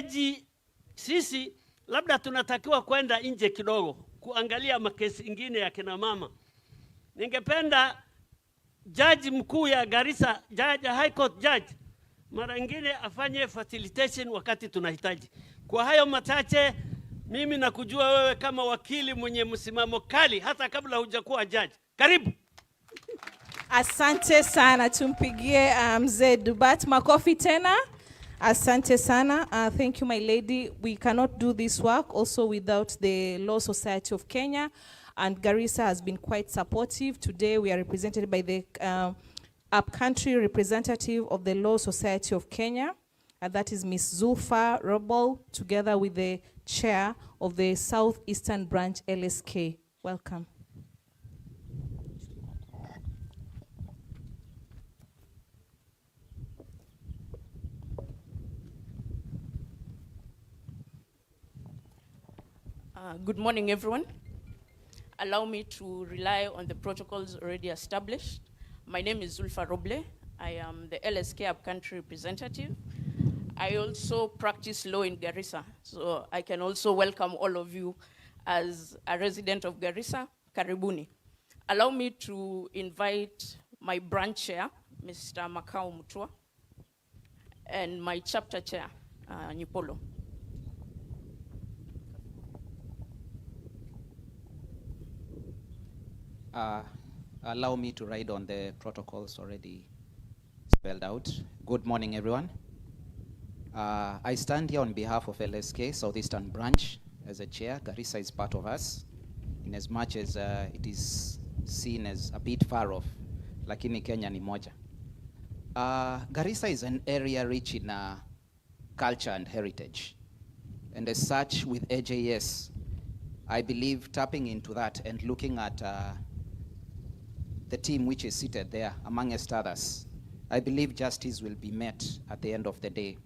majaji sisi labda tunatakiwa kwenda nje kidogo kuangalia makesi ingine ya kina mama. Ningependa jaji mkuu ya Garissa, High Court judge, mara nyingine afanye facilitation wakati tunahitaji. Kwa hayo machache, mimi nakujua wewe kama wakili mwenye msimamo kali hata kabla hujakuwa judge. Karibu. Asante sana, tumpigie mzee Dubat makofi tena. Asante sana. Thank you, my lady. We cannot do this work also without the Law Society of Kenya, and Garissa has been quite supportive. Today we are represented by the upcountry representative of the Law Society of Kenya, and that is Ms. Zulfa Robol, together with the chair of the Southeastern Branch LSK. Welcome. Good morning, everyone. Allow me to rely on the protocols already established. My name is Zulfa Roble. I am the LSK upcountry representative. I also practice law in Garissa, so I can also welcome all of you as a resident of Garissa. Karibuni. Allow me to invite my branch chair, Mr. Makao Mutua, and my chapter chair, Nyipolo. Allow me to ride on the protocols already spelled out. Good morning, everyone. I stand here on behalf of LSK, Southeastern Branch, as a chair. Garissa is part of us, in as much as it is seen as a bit far off, lakini Kenya ni moja. Garissa is an area rich in culture and heritage. And as such, with AJS, I believe tapping into that and looking at the team which is seated there, amongst others, I believe justice will be met at the end of the day.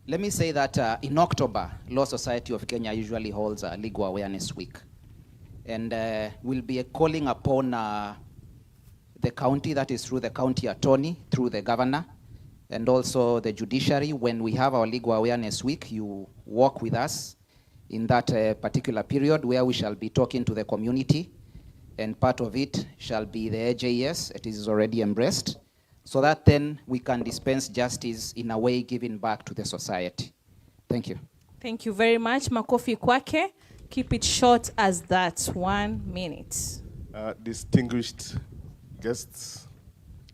Let me say that in October, Law Society of Kenya usually holds a Legal Awareness Week. And we'll be calling upon the county, that is through the county attorney, through the governor, and also the judiciary. When we have our Legal Awareness Week, you walk with us in that particular period where we shall be talking to the community, and part of it shall be the AJS. It is already embraced, so that then we can dispense justice in a way giving back to the society. Thank you. Thank you very much. Makofi kwake. Keep it short as that, 1 minute. Distinguished guests,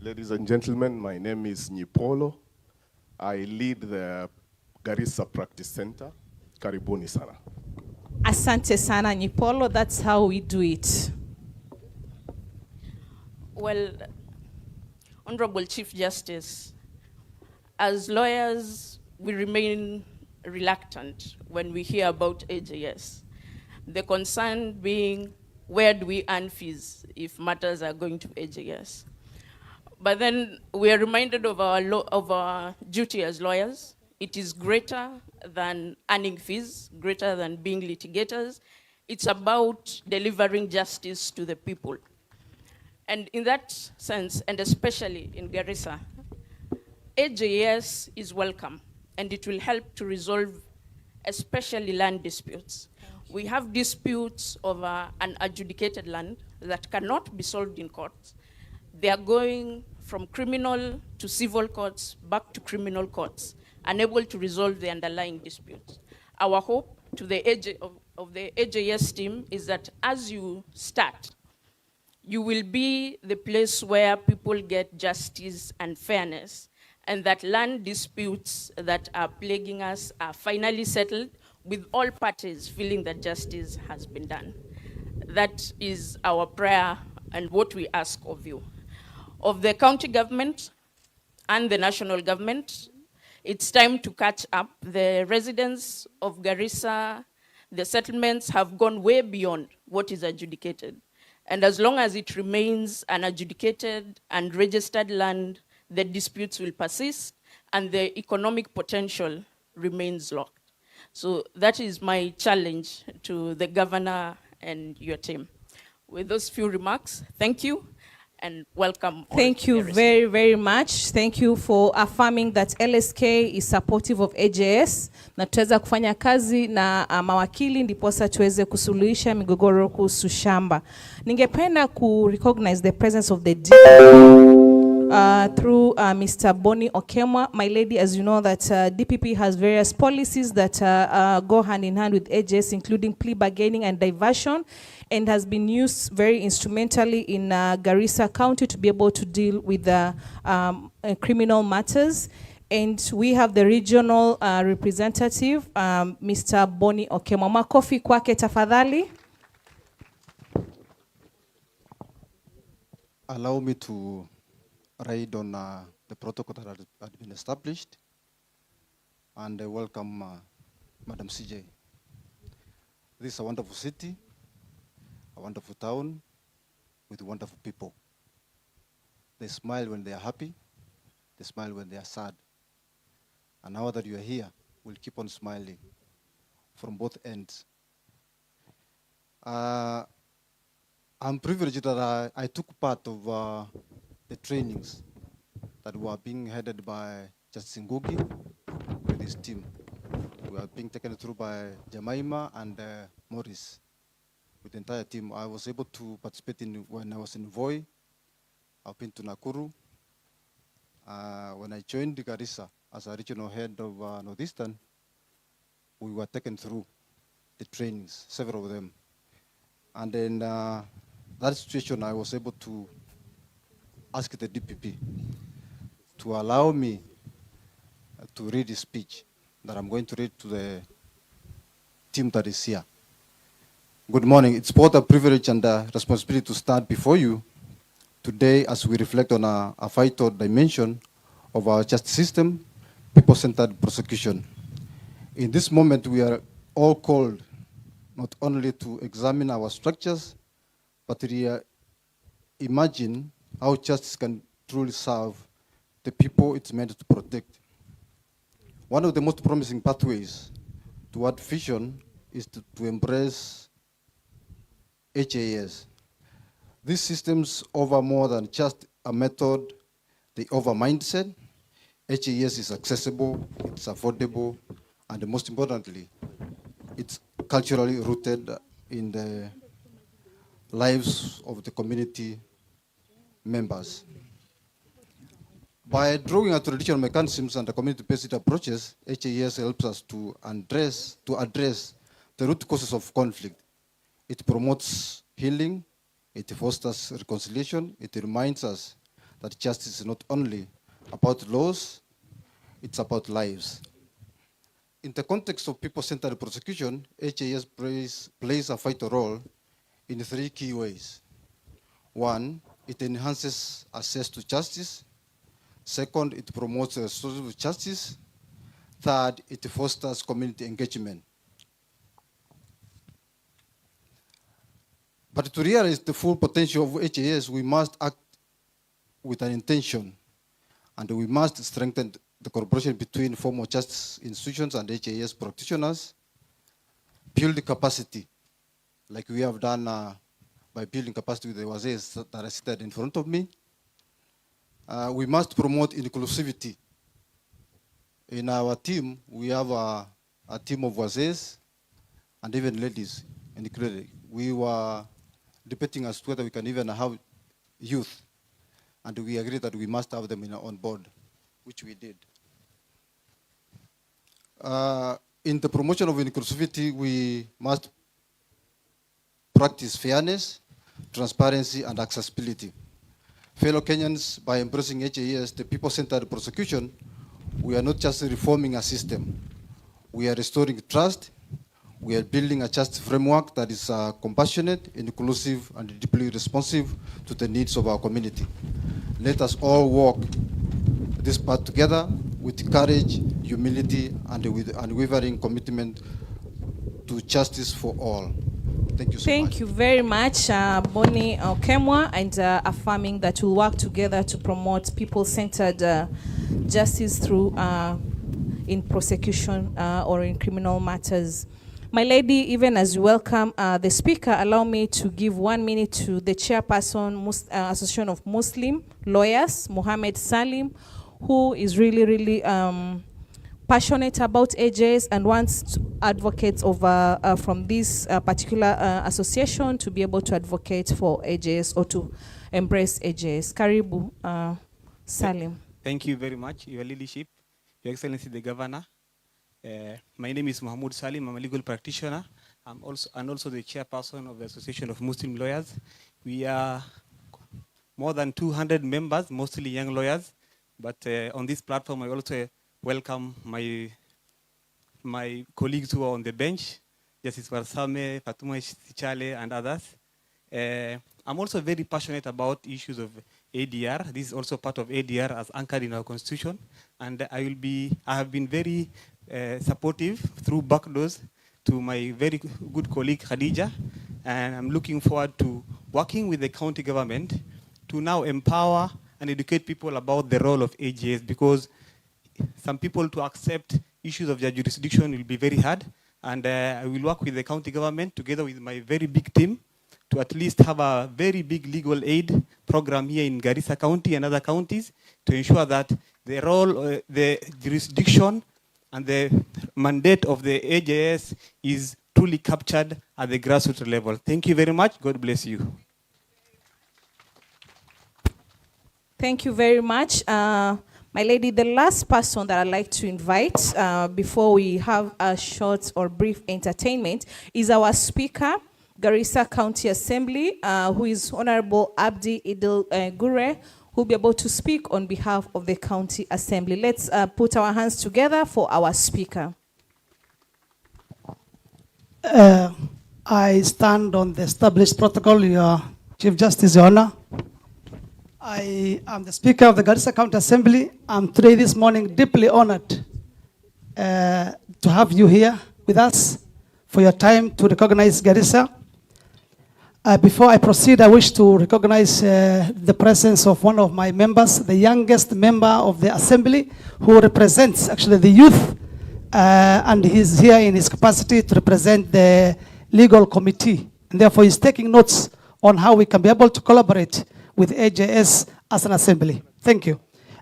ladies and gentlemen, my name is Nyipolo. I lead the Garissa Practice Center. Karibuni sana. Asante sana, Nyipolo. That's how we do it. Well, Honorable Chief Justice, as lawyers, we remain reluctant when we hear about AJS. The concern being, where do we earn fees if matters are going to AJS? But then we are reminded of our duty as lawyers. It is greater than earning fees, greater than being litigators. It's about delivering justice to the people. And in that sense, and especially in Garissa, AJS is welcome, and it will help to resolve especially land disputes. We have disputes over an adjudicated land that cannot be solved in courts. They are going from criminal to civil courts, back to criminal courts, unable to resolve the underlying disputes. Our hope to the of the AJS team is that as you start, you will be the place where people get justice and fairness, and that land disputes that are plaguing us are finally settled, with all parties feeling that justice has been done. That is our prayer and what we ask of you. Of the county government and the national government, it's time to catch up. The residents of Garissa, the settlements have gone way beyond what is adjudicated. And as long as it remains unadjudicated and registered land, the disputes will persist and the economic potential remains locked. So that is my challenge to the governor and your team. With those few remarks, thank you. and welcome all Thank you the very, very much. Thank you for affirming that LSK is supportive of AJS na tuweza kufanya kazi na mawakili ndiposa tuweze kusuluhisha migogoro kuhusu shamba. Ningependa recognize the presence of the through Mr. Boni Okemwa. My lady, as you know that DPP has various policies that go hand in hand with AJS, including plea bargaining and diversion, and has been used very instrumentally in Garissa County to be able to deal with criminal matters. And we have the regional representative, Mr. Boni Okemwa. Makofi kwake tafadhali. Allow me to ride on the protocol that had been established, and welcome Madam CJ. This is a wonderful city, a wonderful town with wonderful people. They smile when they are happy, they smile when they are sad. And now that you are here, we'll keep on smiling from both ends. I'm privileged that I took part of the trainings that were being headed by Justice Ngugi with his team. We are being taken through by Jemima and Morris. With the entire team, I was able to participate in when I was in Voi. I've been to Nakuru. When I joined Garissa as a regional head of Northeastern, we were taken through the trainings, several of them. And then that situation, I was able to ask the DPP to allow me to read a speech that I'm going to read to the team that is here. Good morning. It's both a privilege and a responsibility to stand before you today as we reflect on a vital dimension of our justice system, people-centered prosecution. In this moment, we are all called not only to examine our structures, but to imagine how justice can truly serve the people it's meant to protect. One of the most promising pathways toward vision is to embrace HAS. These systems offer more than just a method, they offer mindset. HAS is accessible, it's affordable, and most importantly, it's culturally rooted in the lives of the community members. By drawing on traditional mechanisms and the community-based approaches, HAS helps us to address the root causes of conflict. It promotes healing, it fosters reconciliation, it reminds us that justice is not only about laws, it's about lives. In the context of people-centered prosecution, HAS plays a vital role in 3 key ways. 1, it enhances access to justice. 2nd, it promotes restorative justice. 3rd, it fosters community engagement. But to realize the full potential of HAS, we must act with an intention, and we must strengthen the cooperation between formal justice institutions and HAS practitioners, build capacity, like we have done by building capacity with the wazes that are seated in front of me. We must promote inclusivity. In our team, we have a team of wazes and even ladies included. We were debating as to whether we can even have youth, and we agreed that we must have them on board, which we did. In the promotion of inclusivity, we must practice fairness, transparency, and accessibility. Fellow Kenyans, by embracing HAS, the people-centered prosecution, we are not just reforming a system. We are restoring trust. We are building a justice framework that is compassionate, inclusive, and deeply responsive to the needs of our community. Let us all walk this path together with courage, humility, and with unwavering commitment to justice for all. Thank you so much. Thank you very much, Boni Okemwa, and affirming that we'll work together to promote people-centered justice through in prosecution or in criminal matters. My lady, even as you welcome the speaker, allow me to give 1 minute to the chairperson, Association of Muslim Lawyers, Mohammed Salim, who is really passionate about AJS and wants to advocates from this particular association to be able to advocate for AJS or to embrace AJS. Karibu, Salim. Thank you very much, Your Leadership, Your Excellency the Governor. My name is Mahmoud Salim. I'm a legal practitioner. I'm also the chairperson of the Association of Muslim Lawyers. We are more than 200 members, mostly young lawyers. But on this platform, I also welcome my colleagues who are on the bench, Justice Warsame, Fatuma Sichale, and others. I'm also very passionate about issues of ADR. This is also part of ADR as anchored in our constitution. And I have been very supportive through back doors to my very good colleague Khadija. And I'm looking forward to working with the county government to now empower and educate people about the role of AGS, because some people to accept issues of their jurisdiction will be very hard. And I will work with the county government together with my very big team to at least have a very big legal aid program here in Garissa County and other counties to ensure that the role, the jurisdiction and the mandate of the AJS is truly captured at the grassroots level. Thank you very much. God bless you. Thank you very much. My lady, the last person that I'd like to invite before we have a short or brief entertainment is our speaker, Garissa County Assembly, who is Honorable Abdi Idil Gure, who will be able to speak on behalf of the County Assembly. Let's put our hands together for our speaker. I stand on the established protocol, Your Chief Justice, Your Honor. I am the Speaker of the Garissa County Assembly. I'm today, this morning, deeply honored to have you here with us for your time to recognize Garissa. Before I proceed, I wish to recognize the presence of one of my members, the youngest member of the Assembly, who represents actually the youth, and he's here in his capacity to represent the legal committee. And therefore, he's taking notes on how we can be able to collaborate with AJS as an assembly. Thank you.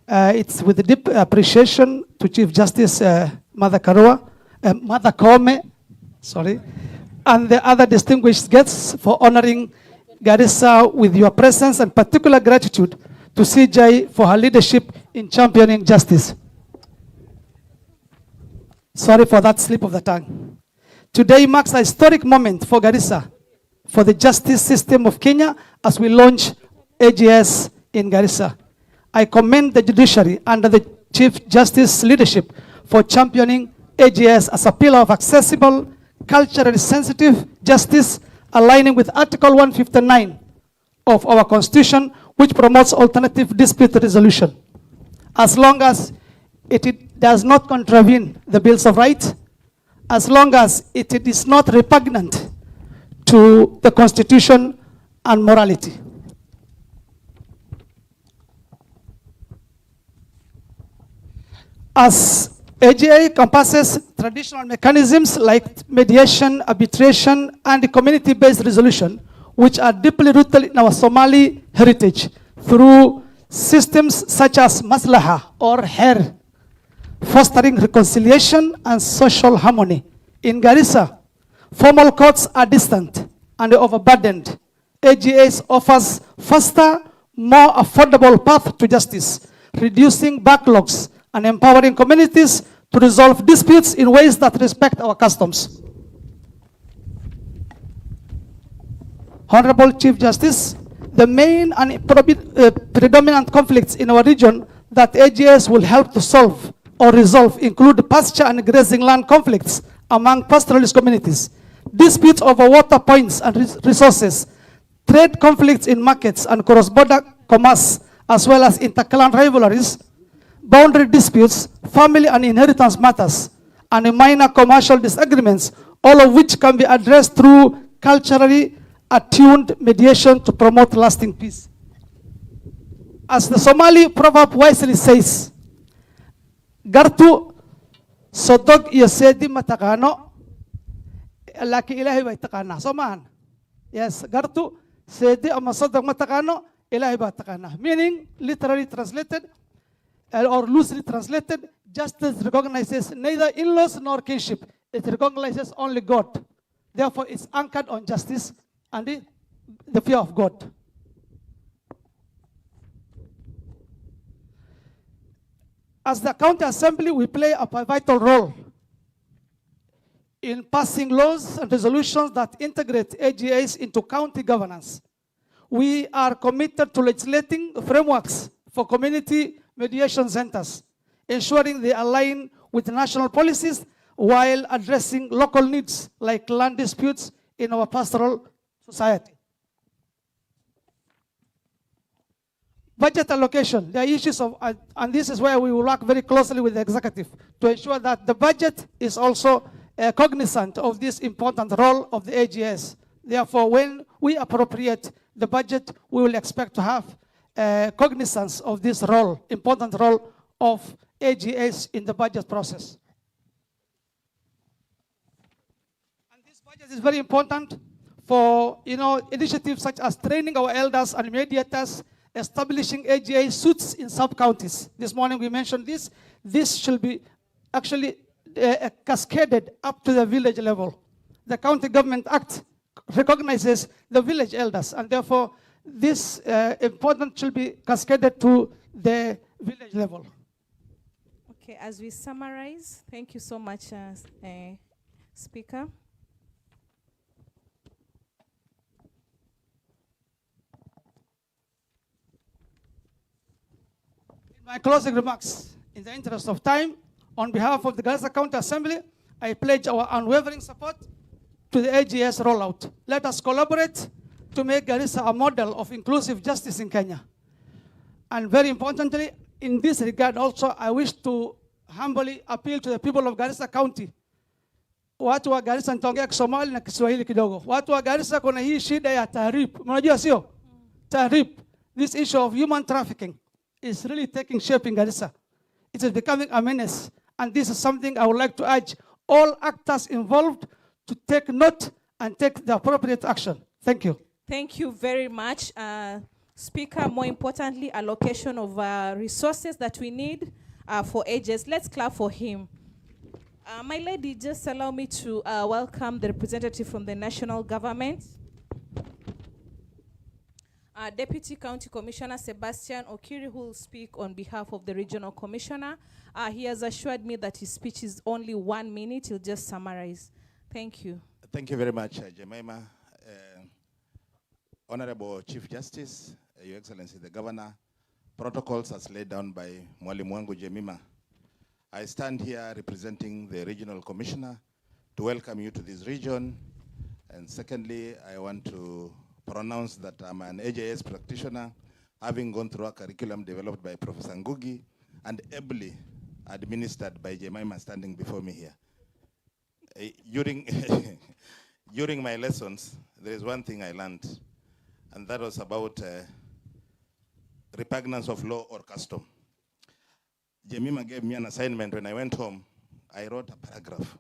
It's with deep appreciation to Chief Justice Mother Koome, and the other distinguished guests for honoring Garissa with your presence, and particular gratitude to CJ for her leadership in championing justice. Sorry for that slip of the tongue. Today marks a historic moment for Garissa, for the justice system of Kenya as we launch AGS in Garissa. I commend the judiciary under the Chief Justice's leadership for championing AGS as a pillar of accessible, culturally sensitive justice, aligning with Article 159 of our Constitution, which promotes alternative dispute resolution, as long as it does not contravene the Bills of Rights, as long as it is not repugnant to the Constitution and morality. As AGA encompasses traditional mechanisms like mediation, arbitration, and community-based resolution, which are deeply rooted in our Somali heritage, through systems such as maslaha or her, fostering reconciliation and social harmony. In Garissa, formal courts are distant and overburdened. AGAs offers faster, more affordable path to justice, reducing backlogs and empowering communities to resolve disputes in ways that respect our customs. Honorable Chief Justice, the main and predominant conflicts in our region that AGS will help to solve or resolve include pasture and grazing land conflicts among pastoralist communities, disputes over water points and resources, trade conflicts in markets and cross-border commerce, as well as interclan rivalries, boundary disputes, family and inheritance matters, and minor commercial disagreements, all of which can be addressed through culturally attuned mediation to promote lasting peace. As the Somali proverb wisely says, Gartu sodog yasedi matakano, laakiin ilaahay bay taqaanaa soo maahan. Yes, gartu seedi ama soddon ma taqaano, ilaahay baa taqaanaa. Meaning, literally translated, or loosely translated, justice recognizes neither in-laws nor kinship. It recognizes only God. Therefore, it's anchored on justice and the fear of God. As the county assembly, we play a vital role in passing laws and resolutions that integrate AGAs into county governance. We are committed to legislating frameworks for community mediation centers, ensuring they align with national policies while addressing local needs like land disputes in our pastoral society. Budget allocation, there are issues of, and this is where we will work very closely with the executive to ensure that the budget is also cognizant of this important role of the AGS. Therefore, when we appropriate the budget, we will expect to have cognizance of this role, important role of AGS in the budget process. And this budget is very important for initiatives such as training our elders and mediators, establishing AGA suits in sub-counties. This morning we mentioned this. This should be actually cascaded up to the village level. The County Government Act recognizes the village elders, and therefore this important should be cascaded to the village level. Okay, as we summarize, thank you so much, Speaker. My closing remarks, in the interest of time, on behalf of the Garissa County Assembly, I pledge our unwavering support to the AGS rollout. Let us collaborate to make Garissa a model of inclusive justice in Kenya. And very importantly, in this regard also, I wish to humbly appeal to the people of Garissa County. Watu wa Garissa, nitaongea Kisomali na Kiswahili kidogo. Watu wa Garissa kuna hii shida ya tahrib. Mnajua sio? Tahrib. This issue of human trafficking is really taking shape in Garissa. It is becoming a menace. And this is something I would like to urge all actors involved to take note and take the appropriate action. Thank you. Thank you very much, Speaker. More importantly, allocation of resources that we need for ages. Let's clap for him. My lady, just allow me to welcome the representative from the national government. Deputy County Commissioner Sebastian Okiri, who will speak on behalf of the Regional Commissioner. He has assured me that his speech is only 1 minute. He'll just summarize. Thank you. Thank you very much, Jemima. Honorable Chief Justice, Your Excellency the Governor, protocols as laid down by Mwalimu wangu Jemima. I stand here representing the Regional Commissioner to welcome you to this region. And secondly, I want to pronounce that I'm an AJS practitioner, having gone through a curriculum developed by Professor Ngugi and ably administered by Jemima standing before me here. During my lessons, there is one thing I learned, and that was about repugnance of law or custom. Jemima gave me an assignment when I went home. I wrote a paragraph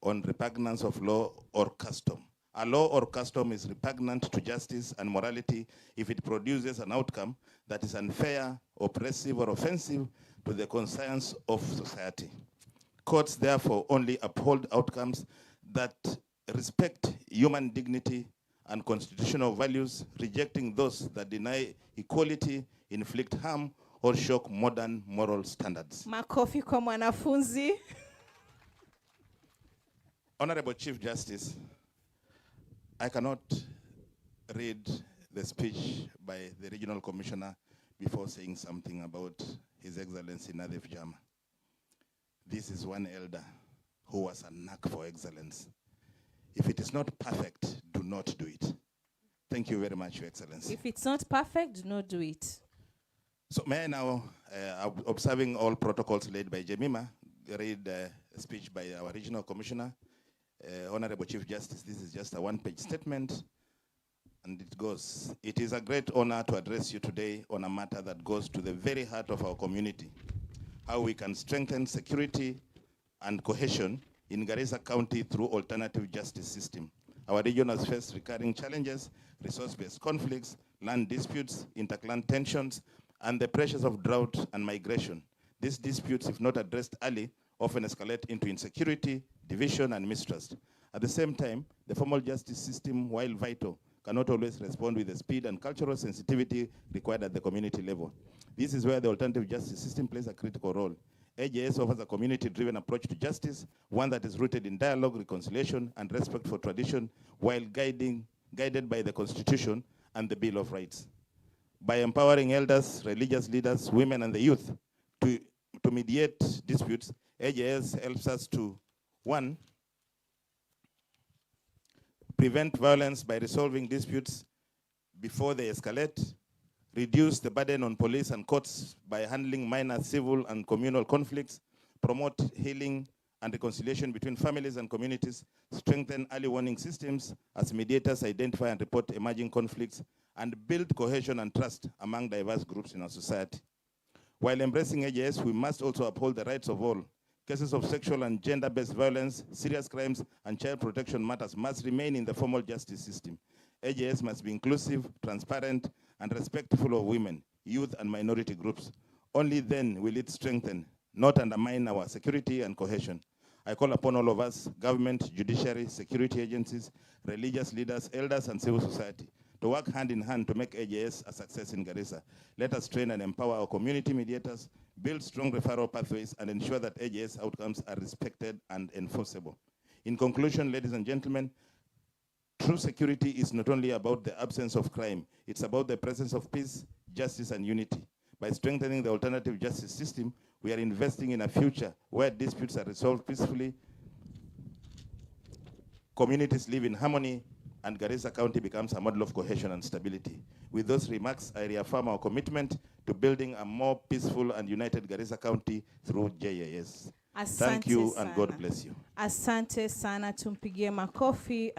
on repugnance of law or custom. A law or custom is repugnant to justice and morality if it produces an outcome that is unfair, oppressive, or offensive to the conscience of society. Courts therefore only uphold outcomes that respect human dignity and constitutional values, rejecting those that deny equality, inflict harm, or shock modern moral standards. Makofi kwa mwanafunzi. Honorable Chief Justice, I cannot read the speech by the Regional Commissioner before saying something about His Excellency Nadhif Jama. This is one elder who was a knack for excellence. If it is not perfect, do not do it. Thank you very much, Your Excellency. If it's not perfect, do not do it. So may I now, observing all protocols laid by Jemima, read a speech by our Regional Commissioner. Honorable Chief Justice, this is just a one-page statement, and it goes, it is a great honor to address you today on a matter that goes to the very heart of our community, how we can strengthen security and cohesion in Garissa County through alternative justice system. Our region has faced recurring challenges, resource-based conflicts, land disputes, interclan tensions, and the pressures of drought and migration. These disputes, if not addressed early, often escalate into insecurity, division, and mistrust. At the same time, the formal justice system, while vital, cannot always respond with the speed and cultural sensitivity required at the community level. This is where the alternative justice system plays a critical role. AJS offers a community-driven approach to justice, one that is rooted in dialogue, reconciliation, and respect for tradition, while guided by the Constitution and the Bill of Rights. By empowering elders, religious leaders, women, and the youth to mediate disputes, AJS helps us to, one, prevent violence by resolving disputes before they escalate, reduce the burden on police and courts by handling minor civil and communal conflicts, promote healing and reconciliation between families and communities, strengthen early warning systems as mediators identify and report emerging conflicts, and build cohesion and trust among diverse groups in our society. While embracing AJS, we must also uphold the rights of all. Cases of sexual and gender-based violence, serious crimes, and child protection matters must remain in the formal justice system. AJS must be inclusive, transparent, and respectful of women, youth, and minority groups. Only then will it strengthen, not undermine our security and cohesion. I call upon all of us, government, judiciary, security agencies, religious leaders, elders, and civil society, to work hand in hand to make AJS a success in Garissa. Let us train and empower our community mediators, build strong referral pathways, and ensure that AJS outcomes are respected and enforceable. In conclusion, ladies and gentlemen, true security is not only about the absence of crime, it's about the presence of peace, justice, and unity. By strengthening the alternative justice system, we are investing in a future where disputes are resolved peacefully, communities live in harmony, and Garissa County becomes a model of cohesion and stability. With those remarks, I reaffirm our commitment to building a more peaceful and united Garissa County through JAS. Thank you and God bless you. Asante sana, tumpigie makofi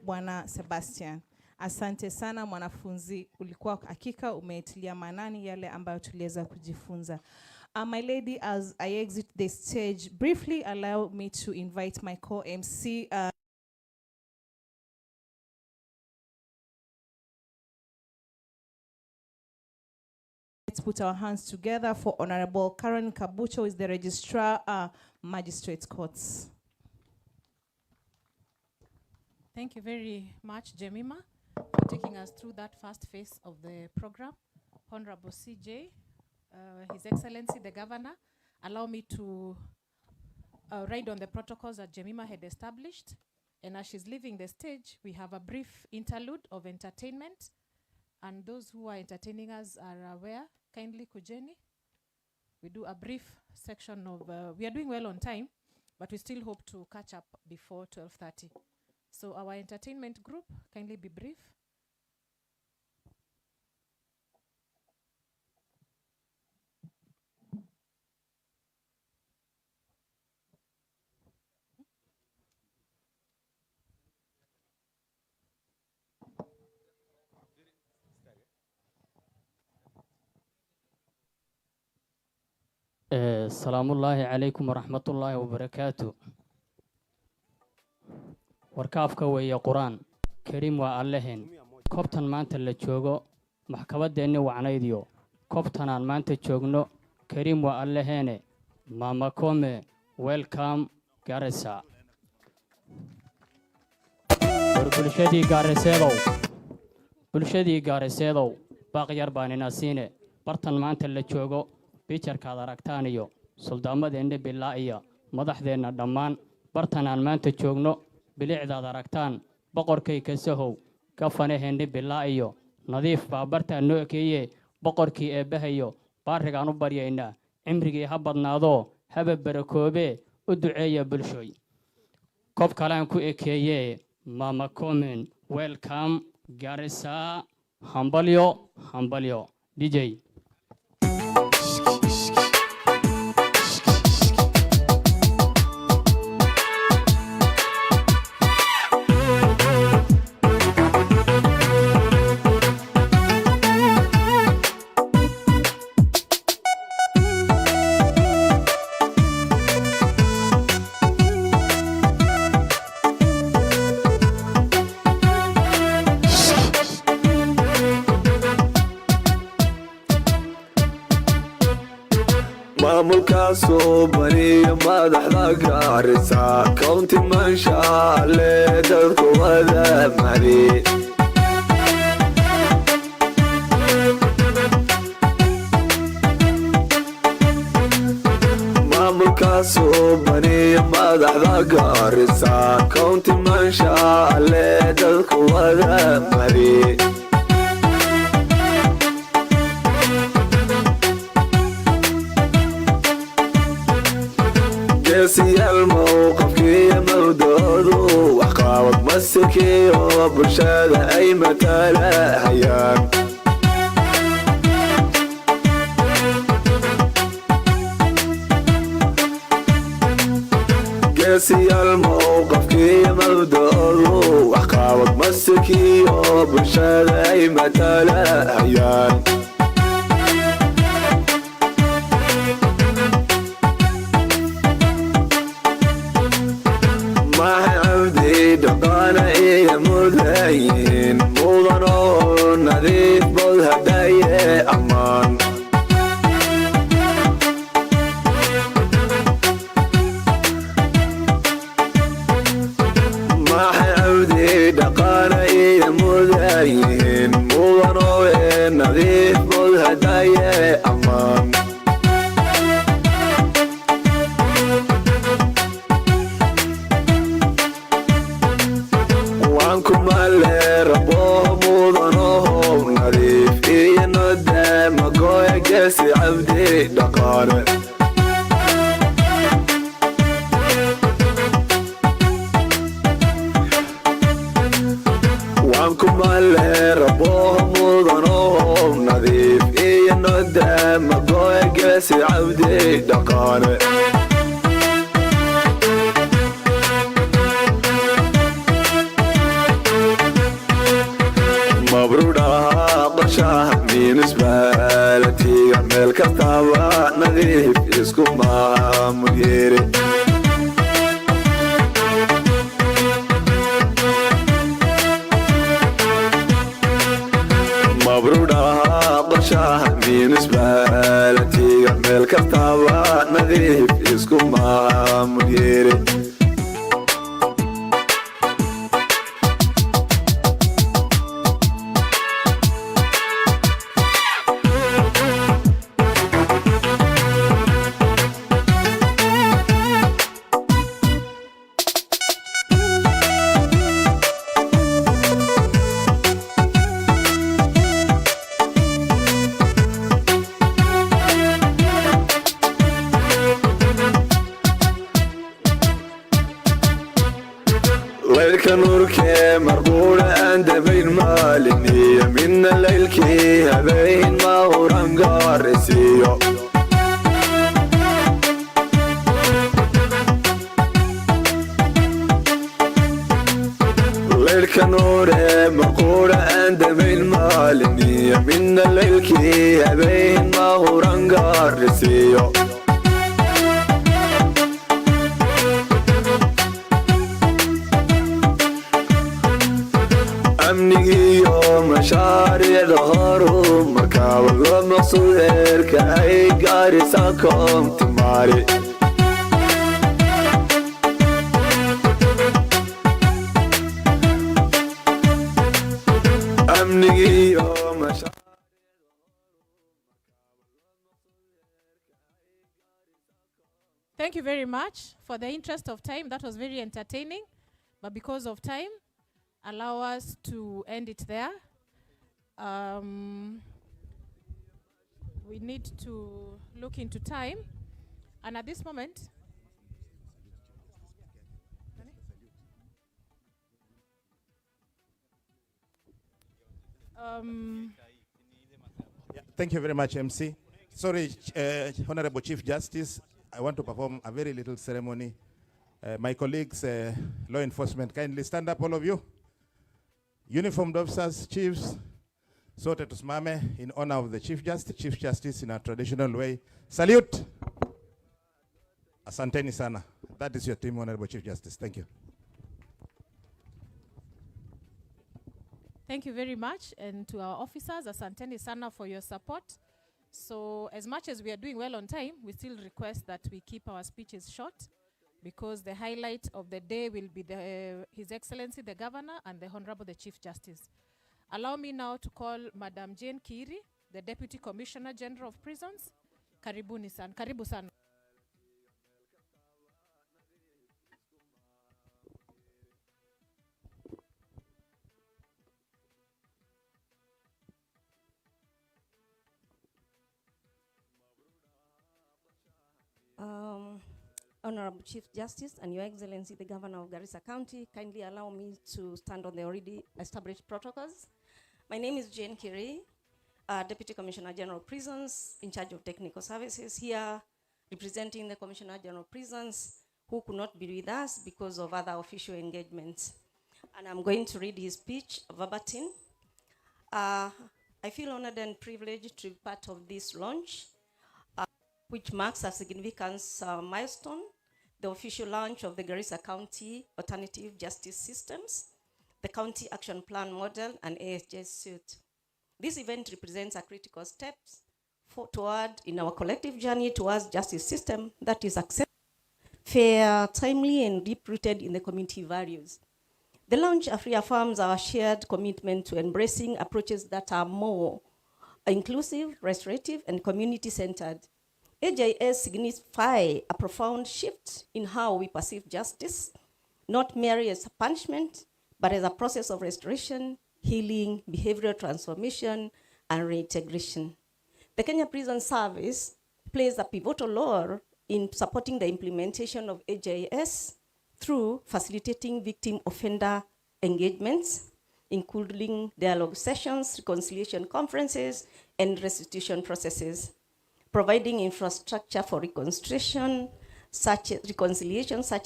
Bwana Sebastian. Asante sana mwanafunzi, ulikuwa hakika umeitilia manani yale ambayo tuliweza kujifunza. My lady, as I exit the stage, briefly allow me to invite my co-MC. Let's put our hands together for Honorable Karen Kabucho, who is the Registrar, Magistrates Courts. Thank you very much, Jemima, for taking us through that first phase of the program. Honorable CJ, His Excellency the Governor, allow me to ride on the protocols that Jemima had established. And as she's leaving the stage, we have a brief interlude of entertainment. And those who are entertaining us are aware. Kindly kujeni. We do a brief section of, we are doing well on time, but we still hope to catch up before 12:30. So our entertainment group, kindly be brief. Salamullahi alaykum wa rahmatullahi wa barakatuh. Warkaafka weeye Quraan Kariim waa Allaheen. Koobtan maanta la joogo maxkamadeena wacnaydiyo. Koobtan aan maanta joogno Kariim waa Allaheene. Mama Koome, welcome Garissa. Bulshadii Gaariseedow baaqyar baan ina siine. Bartan maanta la joogo bijarkaad aragtaan iyo suldaamadeena bilaa iyo madaxdeena dhammaan bartan aan maanta joogno bilicdaad aragtaan boqorkay ka sahow ka fanaheena bilaa iyo nadiif baa bartaan noo ekeeye boqorkii eebbahayo baarigaan u baryaynaa cimrigii ha badnaado haba barakoobe u duceeya bulshooy koob kalaan ku ekeeye Mama Koome, welcome Garissa. Hambalyo DJ. maamulka suubaniyo madaxda Garissa county manshaale dadku wada mari maamulka suubaniyo madaxda Garissa county manshaale dadku wada mari سيا الموقف كي مودودو وحقاوك مسكي وبرشادة أي متالا هيان قاسي الموقف كي مودودو وحقاوك مسكي وبرشادة أي متالا هيان دقانا إيه مدين موضنو نظيف بالهدايا أمان ما حعودي دقانا إيه مدين موضنو نظيف بالهدايا أمان وعنكم اللي ربوه موضنوهم نظيف إيه ندام قوي قاسي عبدي دقانة وعنكم اللي ربوه موضنوهم نظيف إيه ندام قوي قاسي عبدي دقانة مبرودا قشاه من زبالتي عمل كتابة نظيف اسكو ما مديري مبرودا قشاه من زبالتي عمل كتابة نظيف اسكو ما مديري ليلك نورك مربوطة عند بين مالني من الليل كي بين ما هو رنقارسيو ليلك نورك مربوطة عند بين مالني من الليل كي بين ما هو رنقارسيو أمني يوم مشاريع ظهروا مركب المقصود كأي قارساكم تماري أمني يوم مشاريع Thank you very much. For the interest of time, that was very entertaining. But because of time, allow us to end it there. We need to look into time. And at this moment, Thank you very much, MC. Sorry, Honorable Chief Justice, I want to perform a very little ceremony. My colleagues, law enforcement, kindly stand up, all of you. Uniformed officers, chiefs, sote tusimame in honor of the Chief Justice in a traditional way. Salute. Asanteni sana. That is your team, Honorable Chief Justice. Thank you. thank you very much. And to our officers, asanteni sana for your support. So as much as we are doing well on time, we still request that we keep our speeches short, because the highlight of the day will be His Excellency the Governor and the Honorable the Chief Justice. Allow me now to call Madam Jane Kiri, the Deputy Commissioner General of Prisons. Karibuni sana. Karibu sana. Honorable Chief Justice and Your Excellency, the Governor of Garissa County, kindly allow me to stand on the already established protocols. My name is Jane Kiri, Deputy Commissioner General of Prisons, in charge of technical services here, representing the Commissioner General of Prisons, who could not be with us because of other official engagements. And I'm going to read his speech verbatim. I feel honored and privileged to be part of this launch, which marks a significant milestone, the official launch of the Garissa County Alternative Justice Systems, the County Action Plan Model, and ASJ suite. This event represents a critical step toward in our collective journey towards justice system that is accessible, fair, timely, and deep-rooted in the community values. The launch reaffirms our shared commitment to embracing approaches that are more inclusive, restorative, and community-centered. AJS signifies a profound shift in how we perceive justice, not merely as a punishment, but as a process of restoration, healing, behavioral transformation, and reintegration. The Kenya Prison Service plays a pivotal role in supporting the implementation of AJS through facilitating victim-offender engagements, including dialogue sessions, reconciliation conferences, and restitution processes, providing infrastructure for reconciliation, such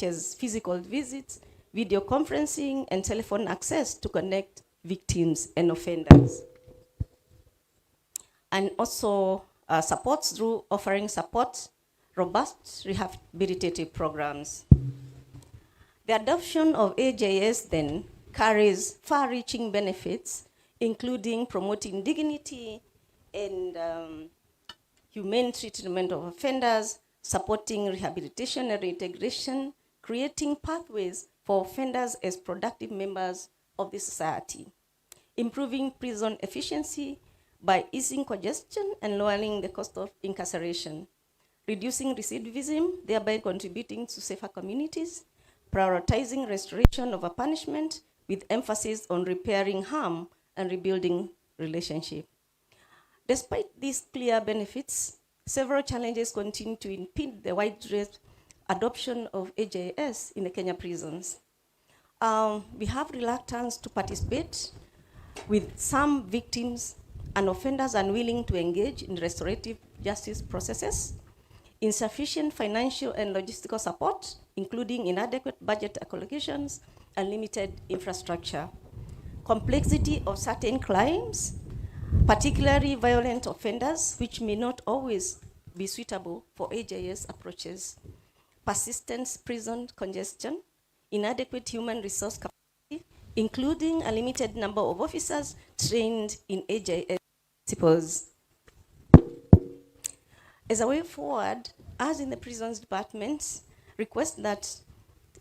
as physical visits, video conferencing, and telephone access to connect victims and offenders. And also supports through offering robust rehabilitative programs. The adoption of AJS then carries far-reaching benefits, including promoting dignity and humane treatment of offenders, supporting rehabilitation and reintegration, creating pathways for offenders as productive members of the society, improving prison efficiency by easing congestion and lowering the cost of incarceration, reducing recidivism, thereby contributing to safer communities, prioritizing restoration of a punishment with emphasis on repairing harm and rebuilding relationship. Despite these clear benefits, several challenges continue to impede the widespread adoption of AJS in the Kenya prisons. We have reluctance to participate, with some victims and offenders unwilling to engage in restorative justice processes, insufficient financial and logistical support, including inadequate budget allocations and limited infrastructure, complexity of certain crimes, particularly violent offenders, which may not always be suitable for AJS approaches, persistent prison congestion, inadequate human resource capacity, including a limited number of officers trained in AJS principles. As a way forward, us in the prisons department request that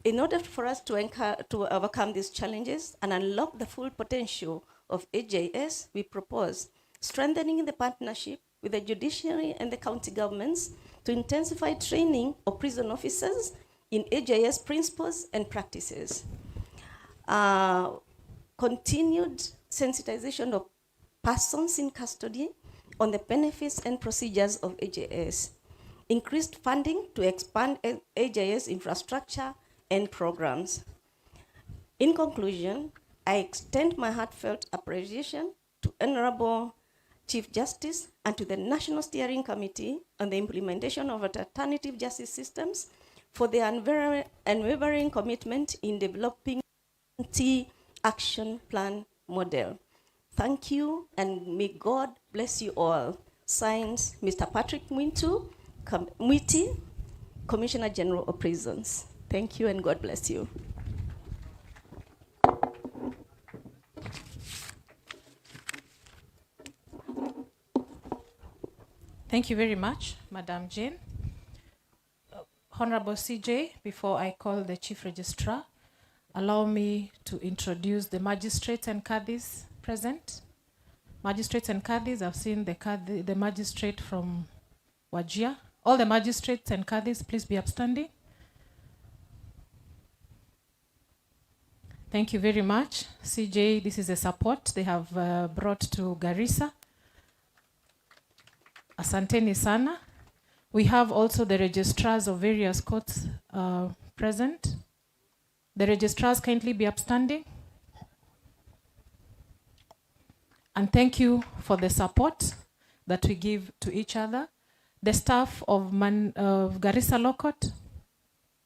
in order for us to overcome these challenges and unlock the full potential of AJS, we propose strengthening the partnership with the judiciary and the county governments to intensify training of prison officers in AJS principles and practices. Continued sensitization of persons in custody on the benefits and procedures of AJS. Increased funding to expand AJS infrastructure and programs. In conclusion, I extend my heartfelt appreciation to Honorable Chief Justice and to the National Steering Committee on the implementation of alternative justice systems for their unwavering commitment in developing the action plan model. Thank you, and may God bless you all. Signed, Mr. Patrick Mwiti, Commissioner General of Prisons. Thank you, and God bless you. Thank you very much, Madam Jane. Honorable CJ, before I call the Chief Registrar, allow me to introduce the magistrates and caddies present. Magistrates and caddies, I've seen the magistrate from Wajir. All the magistrates and caddies, please be upstanding. Thank you very much. CJ, this is a support they have brought to Garissa. Asanteni sana. We have also the registrars of various courts present. The registrars kindly be upstanding. And thank you for the support that we give to each other. The staff of Garissa Law Court,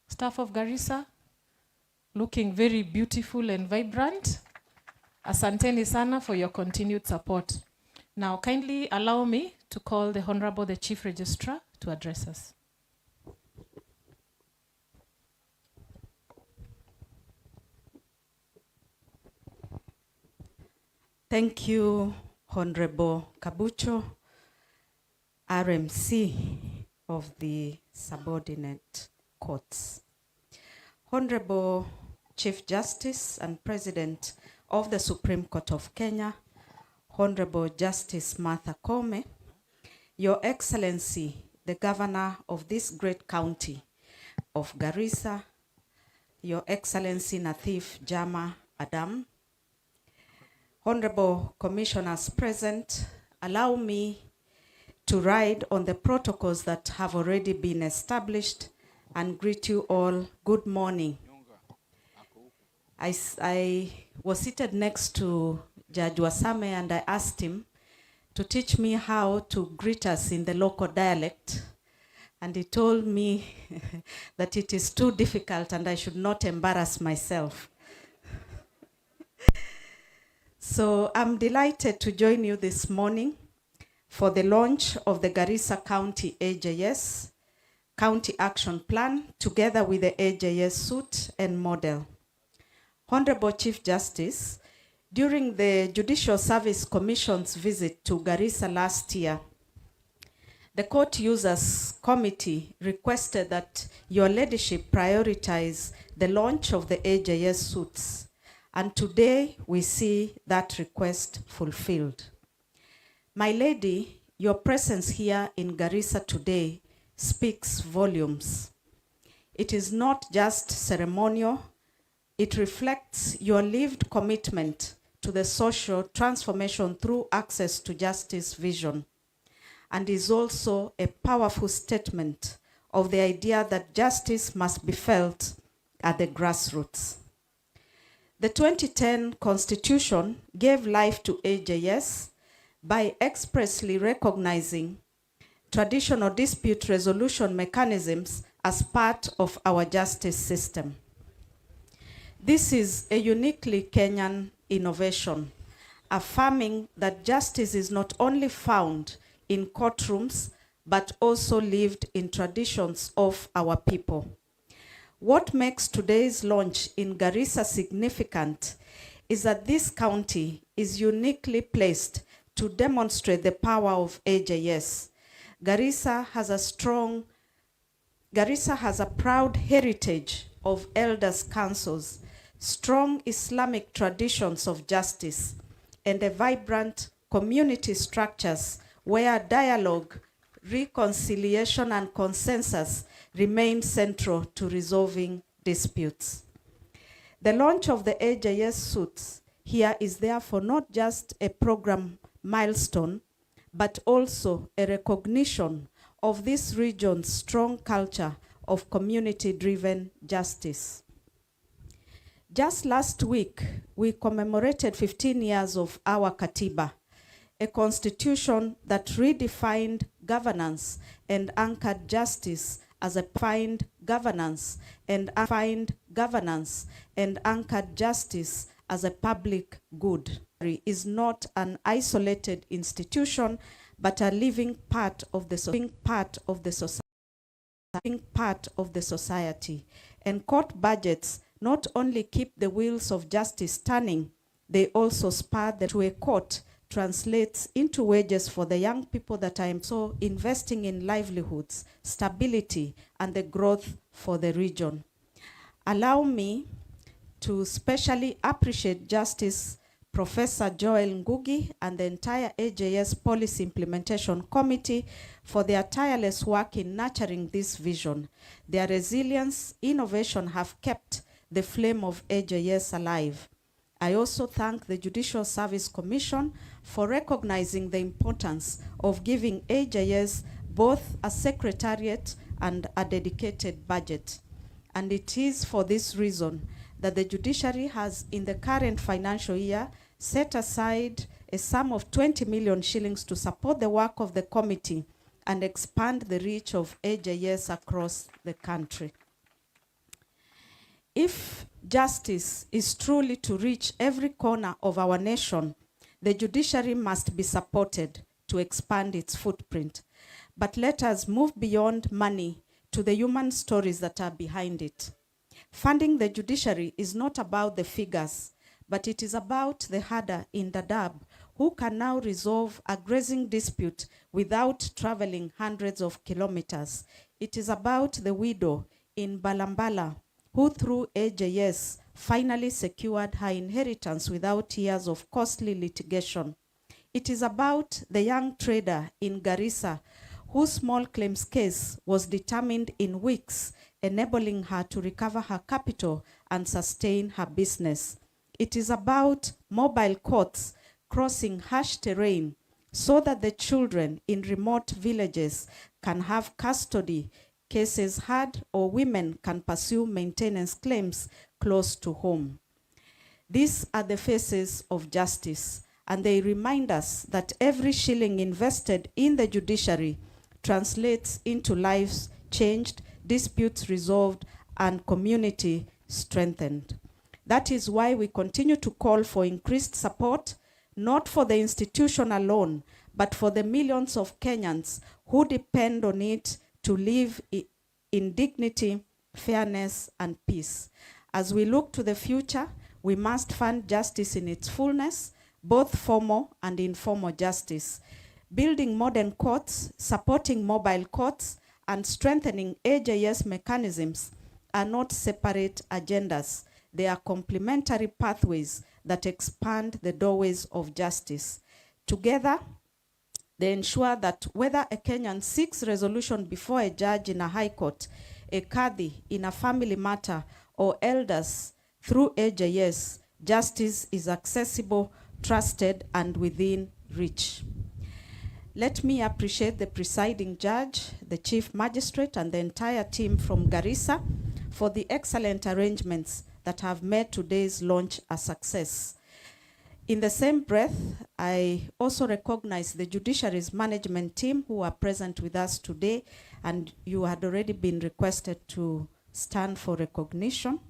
staff of Garissa, looking very beautiful and vibrant. Asanteni sana for your continued support. Now, kindly allow me to call the Honorable, the Chief Registrar, to address us. Thank you, Honorable Kabucho, RMC of the subordinate courts. Honorable Chief Justice and President of the Supreme Court of Kenya, Honorable Justice Martha Koome, Your Excellency, the Governor of this great county of Garissa, Your Excellency Nathif Jama Adam, Honorable Commissioners present, allow me to ride on the protocols that have already been established and greet you all. Good morning. I was seated next to Judge Wasame and I asked him to teach me how to greet us in the local dialect. And he told me that it is too difficult and I should not embarrass myself. So I'm delighted to join you this morning for the launch of the Garissa County AJS County Action Plan together with the AJS suit and model. Honorable Chief Justice, during the Judicial Service Commission's visit to Garissa last year, the Court Users Committee requested that your leadership prioritize the launch of the AJS suits. And today we see that request fulfilled. My lady, your presence here in Garissa today speaks volumes. It is not just ceremonial, it reflects your lived commitment to the social transformation through access to justice vision, and is also a powerful statement of the idea that justice must be felt at the grassroots. The 2010 Constitution gave life to AJS by expressly recognizing traditional dispute resolution mechanisms as part of our justice system. This is a uniquely Kenyan innovation, affirming that justice is not only found in courtrooms, but also lived in traditions of our people. What makes today's launch in Garissa significant is that this county is uniquely placed to demonstrate the power of AJS. Garissa has a proud heritage of elders' councils, strong Islamic traditions of justice, and a vibrant community structures where dialogue, reconciliation, and consensus remain central to resolving disputes. The launch of the AJS suits here is therefore not just a program milestone, but also a recognition of this region's strong culture of community-driven justice. Just last week, we commemorated 15 years of our Katiba, a constitution that redefined governance and anchored justice as a defined governance and anchored justice as a public good. It is not an isolated institution, but a living part of the society. And court budgets not only keep the wheels of justice turning, they also spur to a court translates into wages for the young people that I am so investing in livelihoods, stability, and the growth for the region. Allow me to specially appreciate Justice Professor Joel Ngugi and the entire AJS Policy Implementation Committee for their tireless work in nurturing this vision. Their resilience, innovation have kept the flame of AJS alive. I also thank the Judicial Service Commission for recognizing the importance of giving AJS both a secretariat and a dedicated budget. And it is for this reason that the judiciary has, in the current financial year, set aside a sum of 20 million shillings to support the work of the committee and expand the reach of AJS across the country. If justice is truly to reach every corner of our nation, the judiciary must be supported to expand its footprint. But let us move beyond money to the human stories that are behind it. Funding the judiciary is not about the figures, but it is about the herder in Dadaab who can now resolve a grazing dispute without traveling hundreds of kilometers. It is about the widow in Balambala who through AJS finally secured her inheritance without years of costly litigation. It is about the young trader in Garissa whose small claims case was determined in weeks, enabling her to recover her capital and sustain her business. It is about mobile courts crossing harsh terrain so that the children in remote villages can have custody cases heard or women can pursue maintenance claims close to home. These are the faces of justice, and they remind us that every shilling invested in the judiciary translates into lives changed, disputes resolved, and community strengthened. That is why we continue to call for increased support, not for the institution alone, but for the millions of Kenyans who depend on it to live in dignity, fairness, and peace. As we look to the future, we must fund justice in its fullness, both formal and informal justice. Building modern courts, supporting mobile courts, and strengthening AJS mechanisms are not separate agendas. They are complementary pathways that expand the doorways of justice. Together, they ensure that whether a Kenyan seeks resolution before a judge in a high court, a kadhi in a family matter, or elders through AJS, justice is accessible, trusted, and within reach. Let me appreciate the presiding judge, the chief magistrate, and the entire team from Garissa for the excellent arrangements that have made today's launch a success. In the same breath, I also recognize the judiciary's management team who are present with us today, and you had already been requested to stand for recognition.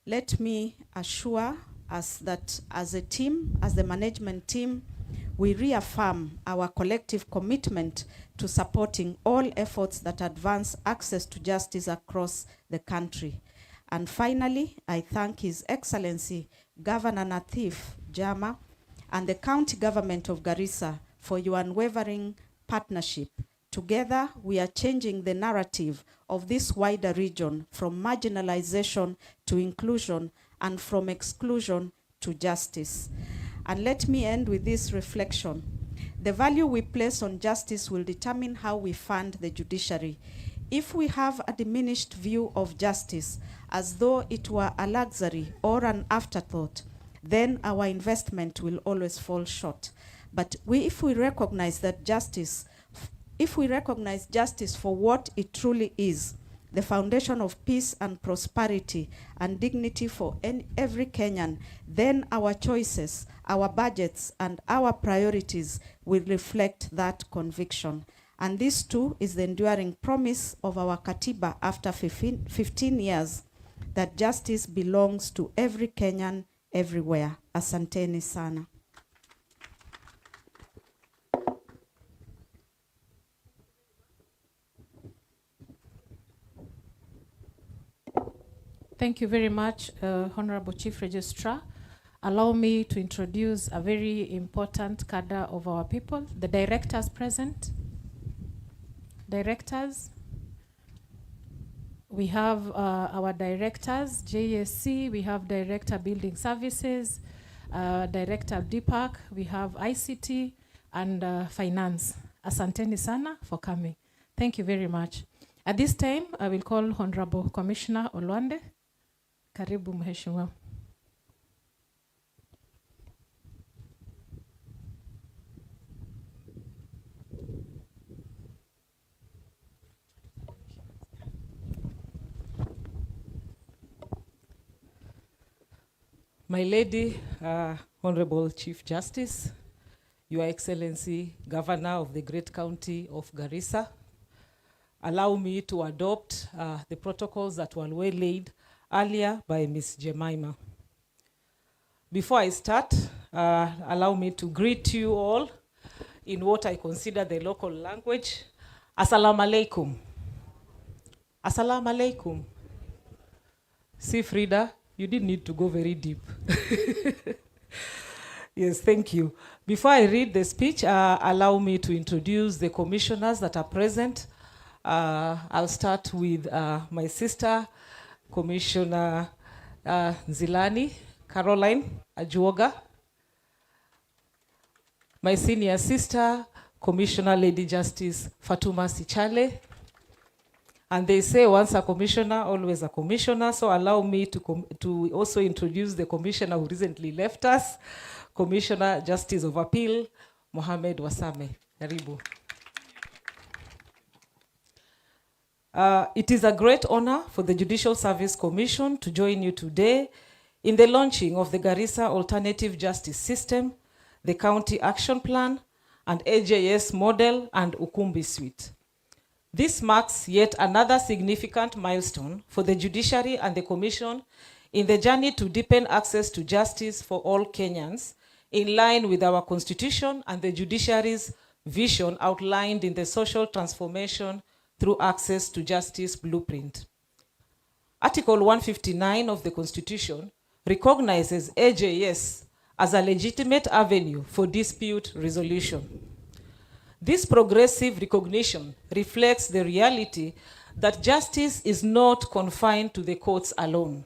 Let me assure us that as a team, as the management team, we reaffirm our collective commitment to supporting all efforts that advance access to justice across the country. And finally, I thank His Excellency Governor Nathif Jama and the county government of Garissa for your unwavering partnership. Together, we are changing the narrative of this wider region from marginalization to inclusion and from exclusion to justice. And let me end with this reflection. The value we place on justice will determine how we fund the judiciary. If we have a diminished view of justice as though it were a luxury or an afterthought, then our investment will always fall short. But if we recognize justice for what it truly is, the foundation of peace and prosperity and dignity for every Kenyan, then our choices, our budgets, and our priorities will reflect that conviction. And this too is the enduring promise of our Katiba after 15 years, that justice belongs to every Kenyan everywhere. Asanteni sana. Thank you very much, Honorable Chief Registrar. allow me to introduce a very important cadre of our people, the directors present. Directors. We have our directors, JSC, we have Director Building Services, Director DPAC, we have ICT, and Finance. Asanteni sana for coming. Thank you very much. At this time, I will call Honorable Commissioner Olwande. Karibu Mheshimiwa. My Lady, Honorable Chief Justice, Your Excellency, Governor of the Great County of Garissa, allow me to adopt the protocols that were well laid earlier by Ms. Jemima. Before I start, allow me to greet you all in what I consider the local language. Assalamu alaikum. Assalamu alaikum. See, Frida, you didn't need to go very deep. Yes, thank you. Before I read the speech, allow me to introduce the commissioners that are present. I'll start with my sister, Commissioner Zilani, Caroline Ajuoga. My senior sister, Commissioner Lady Justice Fatuma Sichale. And they say once a commissioner, always a commissioner. So allow me to also introduce the commissioner who recently left us, Commissioner Justice of Appeal, Mohamed Wasame. Karibu. It is a great honor for the Judicial Service Commission to join you today in the launching of the Garissa Alternative Justice System, the County Action Plan, and AJS Model and Ukumbi Suite. This marks yet another significant milestone for the judiciary and the Commission in the journey to deepen access to justice for all Kenyans, in line with our Constitution and the judiciary's vision outlined in the Social Transformation through Access to Justice Blueprint. Article 159 of the Constitution recognizes AJS as a legitimate avenue for dispute resolution. This progressive recognition reflects the reality that justice is not confined to the courts alone.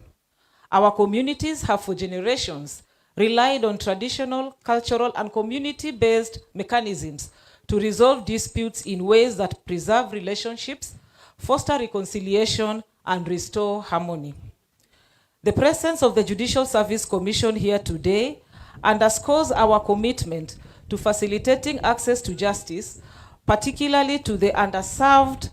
Our communities have for generations relied on traditional, cultural, and community-based mechanisms to resolve disputes in ways that preserve relationships, foster reconciliation, and restore harmony. The presence of the Judicial Service Commission here today underscores our commitment to facilitating access to justice, particularly to the underserved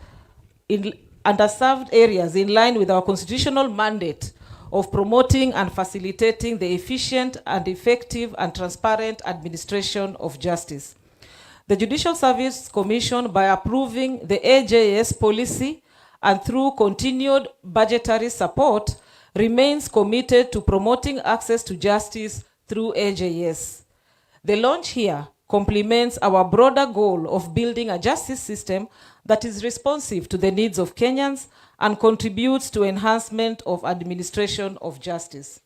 areas, in line with our constitutional mandate of promoting and facilitating the efficient and effective and transparent administration of justice. The Judicial Service Commission, by approving the AJS policy and through continued budgetary support, remains committed to promoting access to justice through AJS. The launch here complements our broader goal of building a justice system that is responsive to the needs of Kenyans and contributes to enhancement of administration of justice.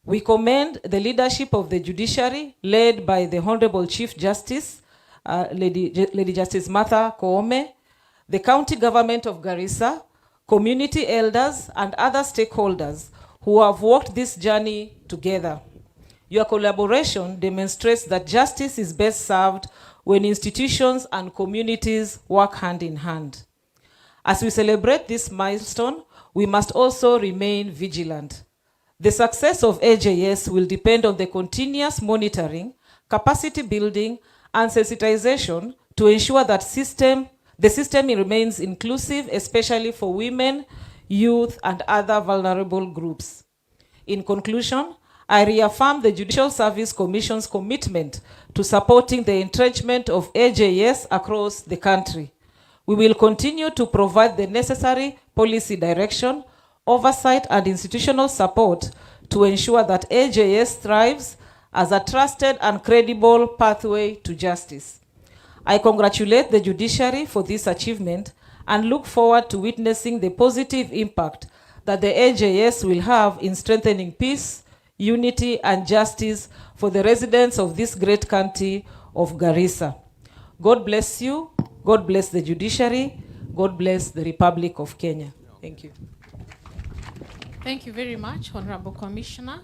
We commend the leadership of the judiciary, led by the Honorable Chief Justice, Lady Justice Martha Koome, the county government of Garissa, community elders, and other stakeholders who have walked this journey together. Your collaboration demonstrates that justice is best served when institutions and communities work hand in hand. As we celebrate this milestone, we must also remain vigilant. The success of AJS will depend on the continuous monitoring, capacity building, and sensitization to ensure that the system remains inclusive, especially for women, youth, and other vulnerable groups. In conclusion, I reaffirm the Judicial Service Commission's commitment to supporting the entrenchment of AJS across the country. We will continue to provide the necessary policy direction, oversight, and institutional support to ensure that AJS thrives as a trusted and credible pathway to justice. I congratulate the judiciary for this achievement and look forward to witnessing the positive impact that the AJS will have in strengthening peace, unity, and justice for the residents of this great county of Garissa. God bless you. God bless the judiciary. God bless the Republic of Kenya. Thank you. Thank you very much, Honorable Commissioner.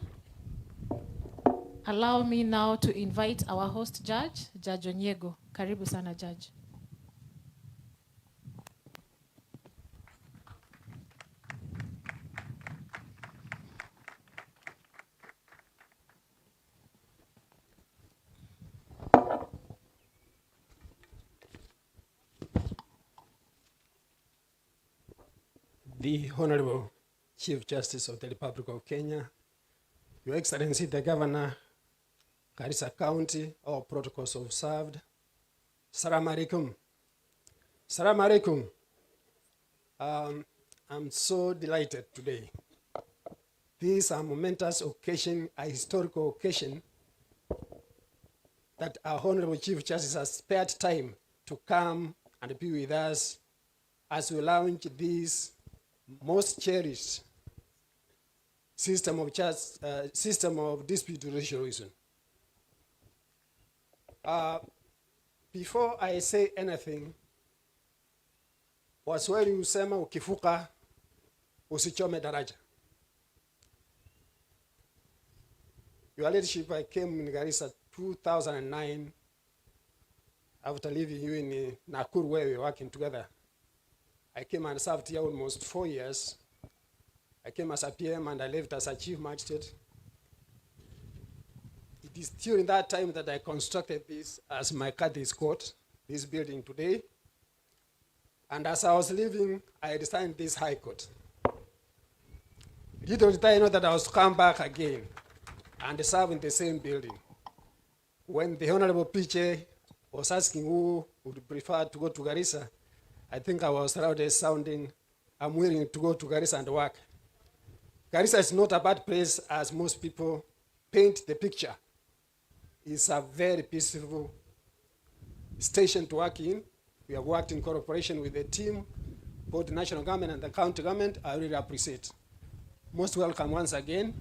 Allow me now to invite our host judge, Judge Onyego. Karibu sana, Judge. The Honorable Chief Justice of the Republic of Kenya, Your Excellency the Governor, Garissa County, all protocols observed. Assalamu alaikum. Assalamu alaikum. I'm so delighted today. This is a momentous occasion, a historical occasion, that our Honorable Chief Justice has spared time to come and be with us as we launch this most cherished system of dispute resolution. Before I say anything, Waswahili husema ukifuka usichome daraja. Your leadership, I came in Garissa 2009 after leaving you in Nakuru where we were working together. I came and served here almost 4 years. I came as a PM and I left as a Chief Magistrate. It is during that time that I constructed this as my Cadiz Court, this building today. And as I was leaving, I designed this High Court. Little did I know that I was to come back again and serve in the same building. When the Honorable PJ was asking who would prefer to go to Garissa, I think I was loudly sounding, I'm willing to go to Garissa and work. Garissa is not a bad place as most people paint the picture. It's a very peaceful station to work in. We have worked in cooperation with the team, both the national government and the county government. I really appreciate. Most welcome once again,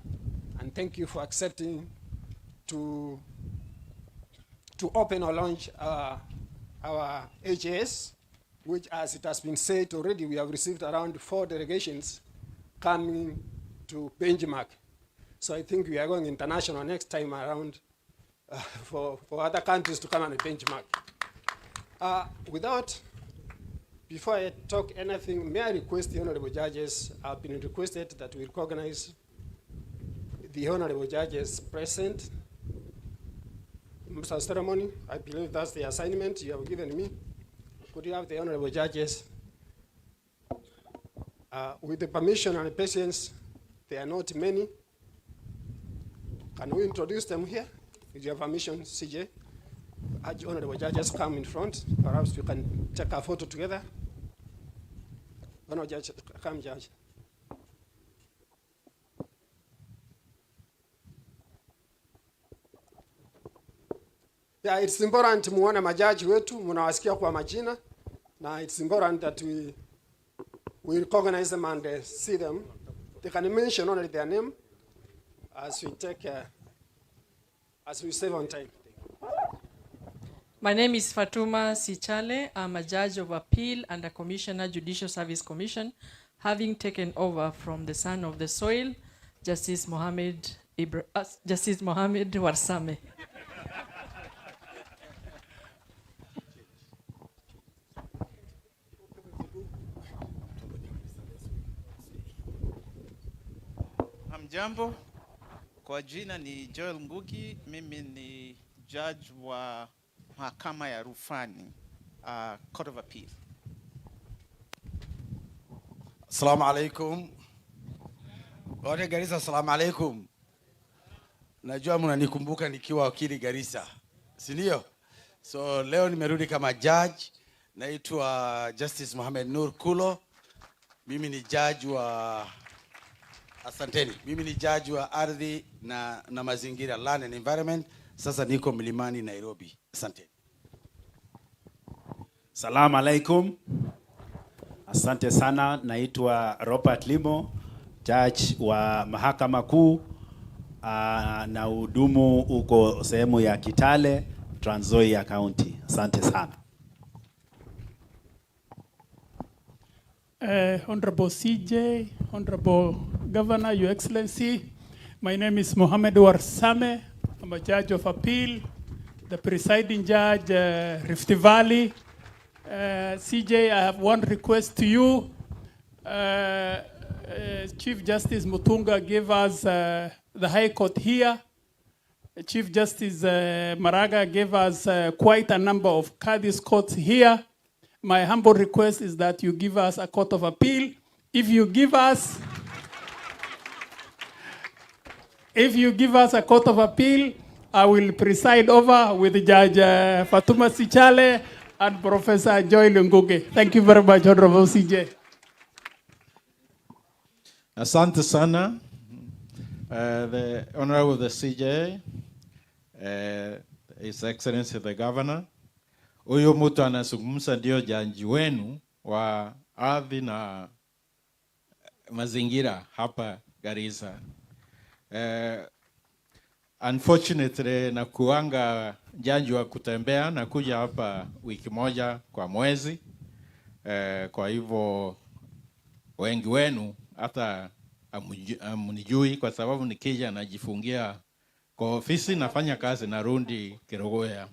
and thank you for accepting to open or launch our AJS, which, as it has been said already, we have received around 4 delegations coming to benchmark. So I think we are going international next time around for other countries to come and benchmark. Before I talk anything, may I request the Honorable Judges, I've been requested that we recognize the Honorable Judges present. Mr. Ceremony, I believe that's the assignment you have given me. Could you have the Honorable Judges? With the permission and patience, there are not many. Can we introduce them here? With your permission, CJ? Urge Honorable Judges come in front. Perhaps we can take a photo together. Honorable Judge, come, Judge. Yeah, it's important muone majaji wetu, munawasikia kwa majina, na it's important that we recognize them and see them. They can mention only their name as we save on time. My name is Fatuma Sichale. I'm a judge of appeal and a commissioner, Judicial Service Commission, having taken over from the son of the soil, Justice Mohammed Warsame. Jambo, kwa jina ni Joel Ngugi, mimi ni judge wa mahakama ya rufani, Court of Appeal. Assalamu alaikum. Wale Garissa, assalamu alaikum. Najua mnanikumbuka nikiwa wakili Garissa, si ndio? So leo nimerudi kama judge, naitwa Justice Mohamed Nur Kulo. Mimi ni judge wa Asanteni. Mimi ni judge wa ardhi na mazingira, land and environment. Sasa niko Mlimani, Nairobi. Asanteni. Salamu alaikum. Asante sana. Naitwa Robert Limo, judge wa mahakama kuu na hudumu uko sehemu ya Kitale, Trans Nzoia County. Asante sana. Honorable CJ, Honorable Governor, Your Excellency, my name is Mohammed Warsame. I'm a judge of appeal, the presiding judge, Rift Valley. CJ, I have one request to you. Chief Justice Mutunga gave us the High Court here. Chief Justice Maraga gave us quite a number of Cadiz courts here. My humble request is that you give us a court of appeal. If you give us a court of appeal, I will preside over with Judge Fatuma Sichale and Professor Joy Lunguge. Thank you very much, Honorable CJ. Asante sana. The Honorable the CJ, His Excellency the Governor. Huyu mtu anazungumza ndio jaji wenu wa ardhi na mazingira hapa Garissa. Unfortunately na kuanga jaji wa kutembea na kuja hapa wiki moja kwa mwezi. Kwa hivyo wengi wenu hata amunijui kwa sababu nikija najifungia kwa ofisi, nafanya kazi na rundi Kirogoya.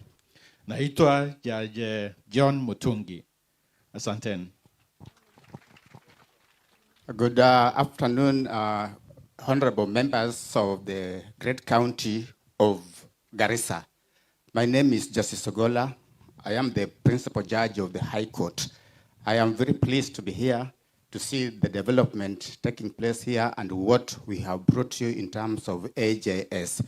Naitwa Judge John Mutungi. Asanteni. Good afternoon, honorable members of the great county of Garissa. My name is Justice Ogola. I am the principal judge of the High Court. I am very pleased to be here to see the development taking place here and what we have brought you in terms of AJS.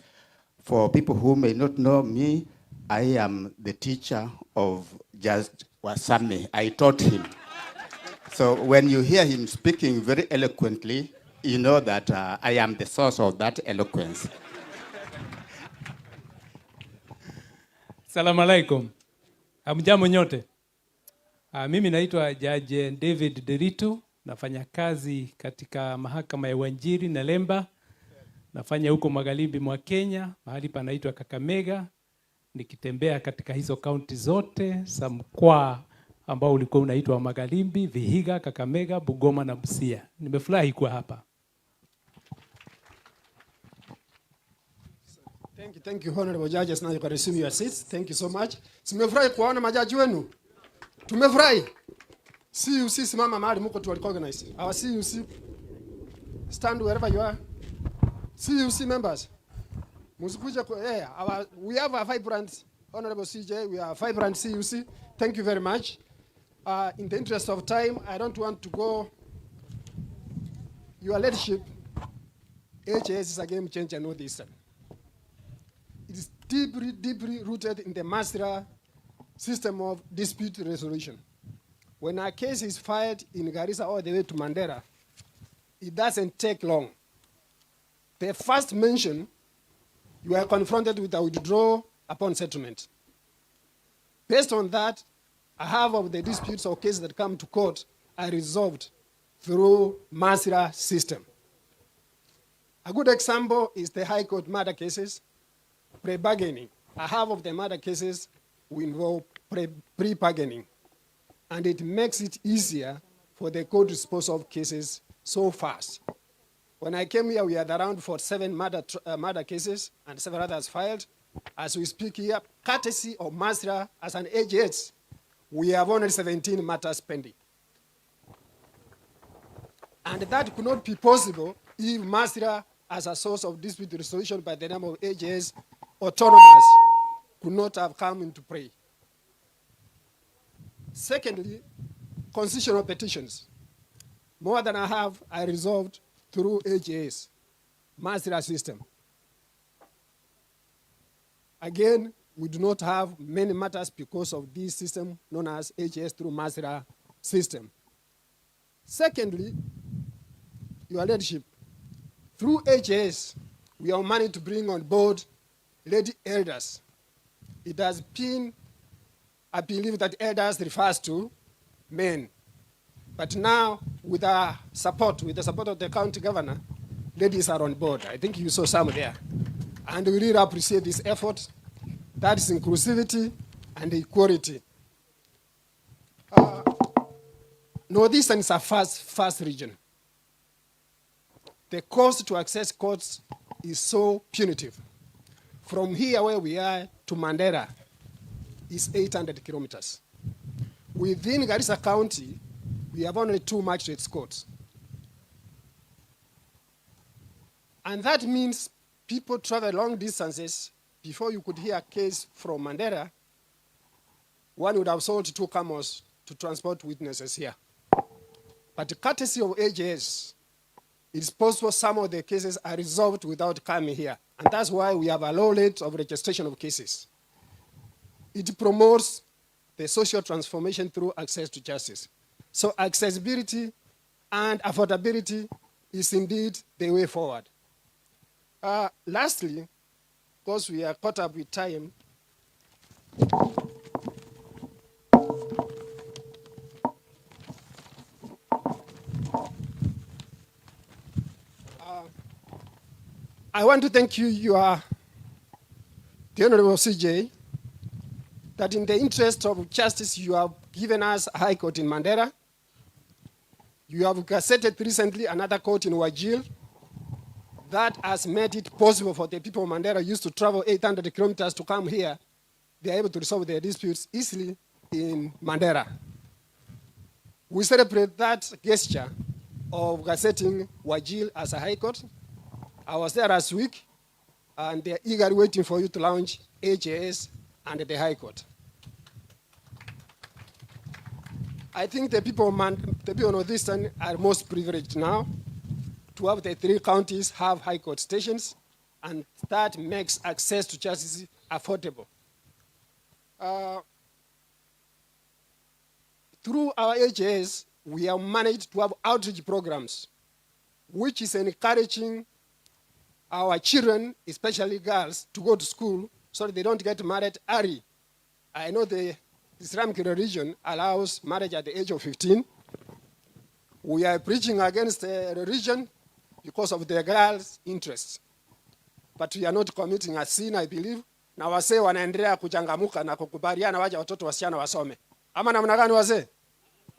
For people who may not know me, I am the teacher of Judge Warsame. I taught him. So when you hear him speaking very eloquently, you know that I am the source of that eloquence. Salamu alaikum. Hamjambo nyote. Mimi naitwa Judge David Deritu. Nafanya kazi katika mahakama ya Wanjiri na Lemba. Nafanya huko magharibi mwa Kenya, mahali panaitwa Kakamega. Nikitembea katika hizo kaunti zote za mkoa ambao ulikuwa unaitwa Magharibi, Vihiga, Kakamega, Bungoma na Busia. Nimefurahi kuwa hapa. Thank you, honorable judges. Now you can resume your seats. Thank you so much. Tumefurahi kuona majaji wenu. Tumefurahi. CUC simama mahali mko tu recognize. Our CUC stand wherever you are. CUC members. Musikuje we have a vibrant honorable CJ, we have a vibrant CUC. Thank you very much. In the interest of time, I don't want to go. Your leadership, AJS is a game changer, no this. It is deeply, deeply rooted in the master system of dispute resolution. When a case is filed in Garissa all the way to Mandera, it doesn't take long. The first mention, you are confronted with a withdrawal upon settlement. Based on that, half of the disputes or cases that come to court are resolved through Masira system. A good example is the High Court murder cases, pre-bargaining. Half of the murder cases will involve pre-bargaining. And it makes it easier for the court to dispose of cases so fast. When I came here, we had around 47 murder cases and several others filed. As we speak here, courtesy of Masra as an AGH, we have only 17 matters pending. And that could not be possible if Masra, as a source of dispute resolution by the name of AGS, autonomous, could not have come into play. Secondly, constitutional petitions. More than I have, I resolved through AGS, Masra system. Again, we do not have many matters because of this system known as AGS through Masra system. Secondly, your leadership. Through AGS, we are managed to bring on board lady elders. It has been, I believe that elders refers to men. But now, with the support of the county governor, ladies are on board. I think you saw some there. And we really appreciate this effort. That is inclusivity and equality. Northeastern is a fast region. The cost to access courts is so punitive. From here where we are to Mandera is 800 kilometers. Within Garissa County, we have only 2 magistrates courts. And that means people travel long distances. Before you could hear a case from Mandera, one would have sold 2 camels to transport witnesses here. But courtesy of AJS, it's possible some of the cases are resolved without coming here. And that's why we have a low rate of registration of cases. It promotes the social transformation through access to justice. So accessibility and affordability is indeed the way forward. Lastly, because we are caught up with time, I want to thank you, the Honorable CJ, that in the interest of justice, you have given us a high court in Mandera. You have gazetted recently another court in Wajir. That has made it possible for the people of Mandera used to travel 800 kilometers to come here. They are able to resolve their disputes easily in Mandera. We celebrate that gesture of gazetting Wajir as a high court. I was there last week, and they're eagerly waiting for you to launch AJS and the High Court. I think the people of Northeastern are most privileged now to have the 3 counties have High Court stations, and that makes access to justice affordable. Through our AJS, we have managed to have outreach programs, which is encouraging our children, especially girls, to go to school so that they don't get married early. I know the Islamic religion allows marriage at the age of 15. We are preaching against the religion because of the girls' interests. But we are not committing a sin, I believe. Na wazee wanaendelea kuchangamuka na kukubaliana waje watoto wasichana wasome. Ama namna gani wazee?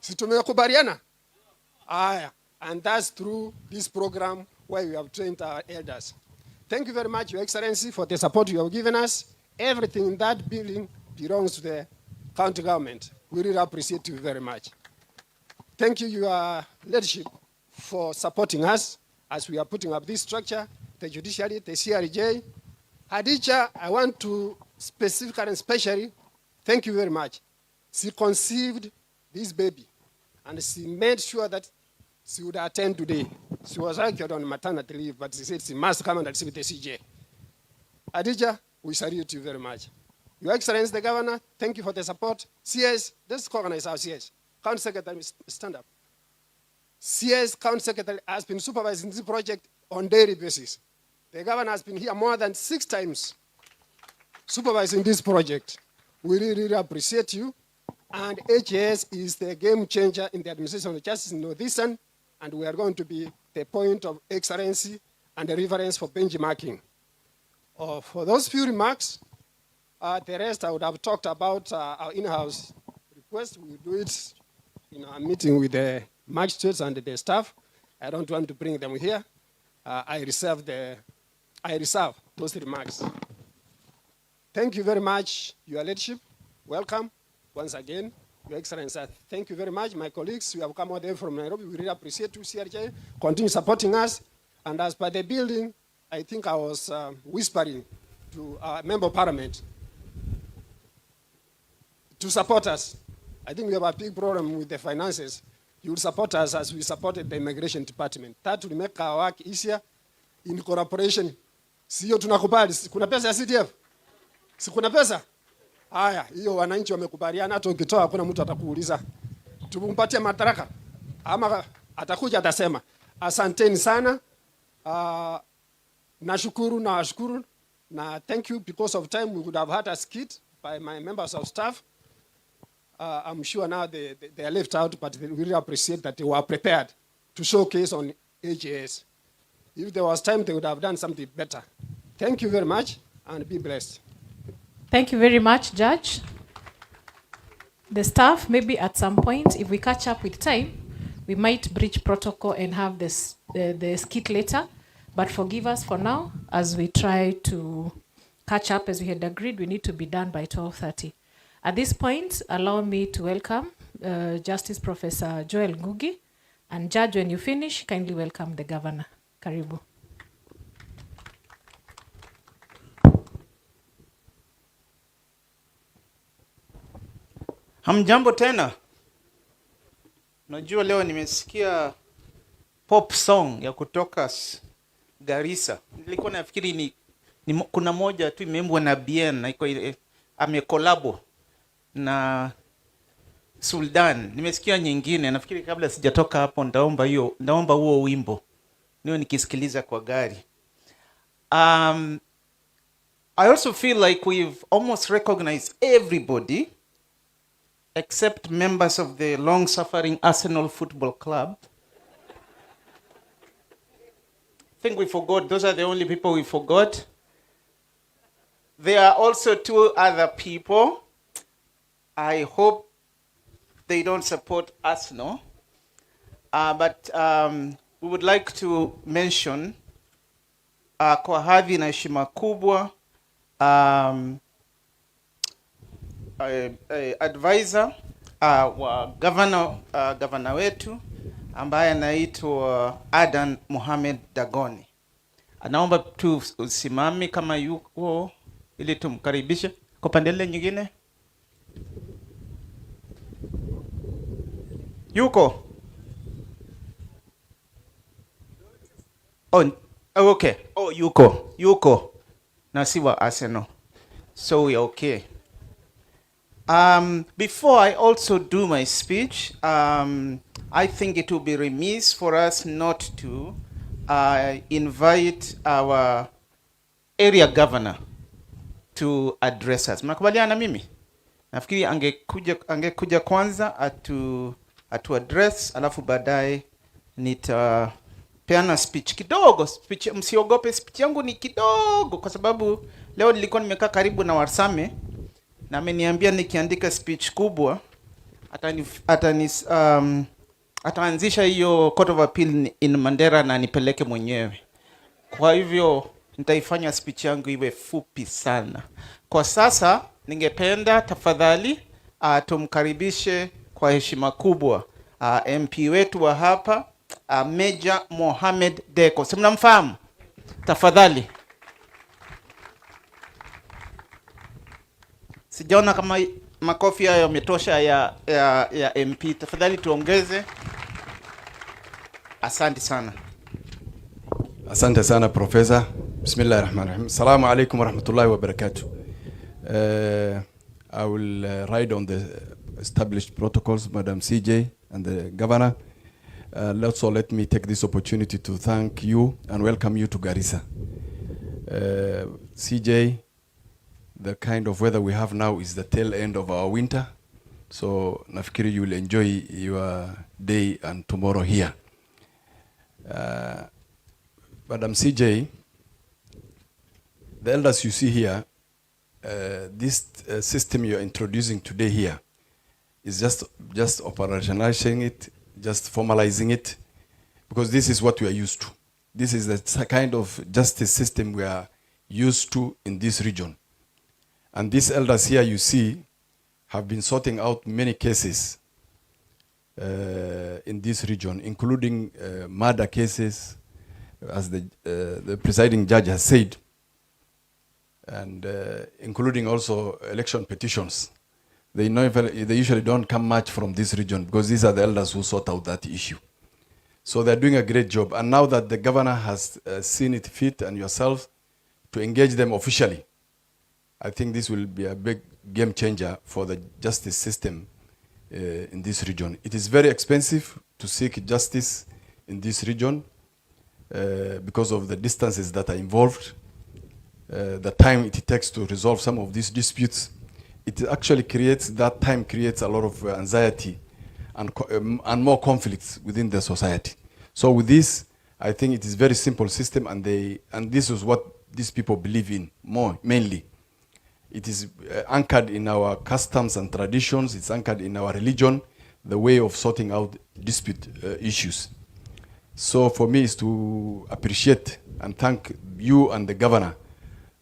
Si tumekubaliana? Aya. And that's through this program where we have trained our elders. Thank you very much, Your Excellency, for the support you have given us. Everything in that building belongs to the county government. We really appreciate you very much. Thank you, Your Leadership, for supporting us as we are putting up this structure, the judiciary, the CRJ. Hadija, I want to specifically and especially thank you very much. She conceived this baby, and she made sure that she would attend today. She was actually on maternity leave, but she said she must come and receive the CJ. Adija, we salute you very much. Your Excellency, the Governor, thank you for the support. CS, let's organize our CS. County Secretary, stand up. CS County Secretary has been supervising this project on daily basis. The Governor has been here more than 6 times supervising this project. We really, really appreciate you. And HAS is the game changer in the administration of justice in Northeastern, and we are going to be the point of excellency and the reference for benchmarking. For those few remarks, the rest I would have talked about our in-house request. We will do it in our meeting with the magistrates and the staff. I don't want to bring them here. I reserve those remarks. Thank you very much, Your Leadership. Welcome once again. Your Excellency, thank you very much. My colleagues, we have come all the way from Nairobi. We really appreciate you, CRJ. Continue supporting us. And as per the building, I think I was whispering to our Member of Parliament to support us. I think we have a big problem with the finances. You will support us as we supported the Immigration Department. That will make our work easier in cooperation. Sio tunakubali. Kuna pesa ya CDF? Si kuna pesa? Haya, hiyo wananchi wamekubaliana, hata ukitoa hakuna mtu atakuuliza. Tumpatie madaraka ama atakuja atasema. Asanteni sana. Nashukuru na washukuru. Na thank you. Because of time we would have had a skit by my members of staff. I'm sure now they are left out, but we really appreciate that they were prepared to showcase on AJS. If there was time, they would have done something better. Thank you very much, and be blessed. Thank you very much, Judge. The staff, maybe at some point, if we catch up with time, we might breach protocol and have this, the skit later. But forgive us for now, as we try to catch up as we had agreed. We need to be done by 12:30. At this point, allow me to welcome Justice Professor Joel Ngugi. And Judge, when you finish, kindly welcome the Governor. Karibu. Hamjambo tena. Najua leo nimesikia pop song ya kutoka Garissa. Nilikuwa nafikiri ni kuna moja tu imeimbwa na Bien na iko amekolabo na Sultan. Nimesikia nyingine, nafikiri kabla sijatoka hapo ndaomba huo wimbo niwe nikisikiliza kwa gari. I also feel like we've almost recognized everybody except members of the long-suffering Arsenal Football Club. I think we forgot. Those are the only people we forgot. There are also 2 other people. I hope they don't support Arsenal. But we would like to mention kwa hadhi na heshima kubwa advisor wa governor wetu ambaye anaitwa Adan Mohamed Dagoni. Anaomba tu usimami kama yuko ili tumkaribishe. Kwa pande ile nyingine yuko? Oh, okay. Oh, yuko. Na si wa Arsenal. So we are okay. Before I also do my speech, I think it would be remiss for us not to invite our area governor to address us. Mnakubaliana mimi? Nafikiri angekuja kwanza atu address, alafu baadaye nitapeana speech kidogo. Msiogope, speech yangu ni kidogo kwa sababu leo nilikuwa nimekaa karibu na Warsame na ameniambia nikiandika speech kubwa ataanzisha hiyo Court of Appeal in Mandera na nipeleke mwenyewe. Kwa hivyo nitaifanya speech yangu iwe fupi sana. Kwa sasa ningependa tafadhali tumkaribishe kwa heshima kubwa MP wetu wa hapa Major Mohamed Deko. Si mnamfahamu? Tafadhali. Sijaona kama makofi hayo yametosha ya MP. Tafadhali tuongeze. Asante sana. Asante sana Professor. Bismillahirrahmanirrahim. Assalamu alaikum warahmatullahi wabarakatuh. I will ride on the established protocols, Madam CJ and the Governor. Also let me take this opportunity to thank you and welcome you to Garissa. CJ, the kind of weather we have now is the tail end of our winter. So nafikiri you will enjoy your day and tomorrow here. Madam CJ, the elders you see here, this system you're introducing today here is just operationalizing it, just formalizing it, because this is what we are used to. This is the kind of justice system we are used to in this region. And these elders here you see have been sorting out many cases in this region, including murder cases, as the presiding judge has said, and including also election petitions. They usually don't come much from this region because these are the elders who sort out that issue. So they're doing a great job. And now that the governor has seen it fit and yourself to engage them officially, I think this will be a big game changer for the justice system in this region. It is very expensive to seek justice in this region because of the distances that are involved, the time it takes to resolve some of these disputes. It actually creates a lot of anxiety and more conflicts within the society. So with this, I think it is very simple system, and this is what these people believe in mainly. It is anchored in our customs and traditions. It's anchored in our religion, the way of sorting out dispute issues. So for me is to appreciate and thank you and the governor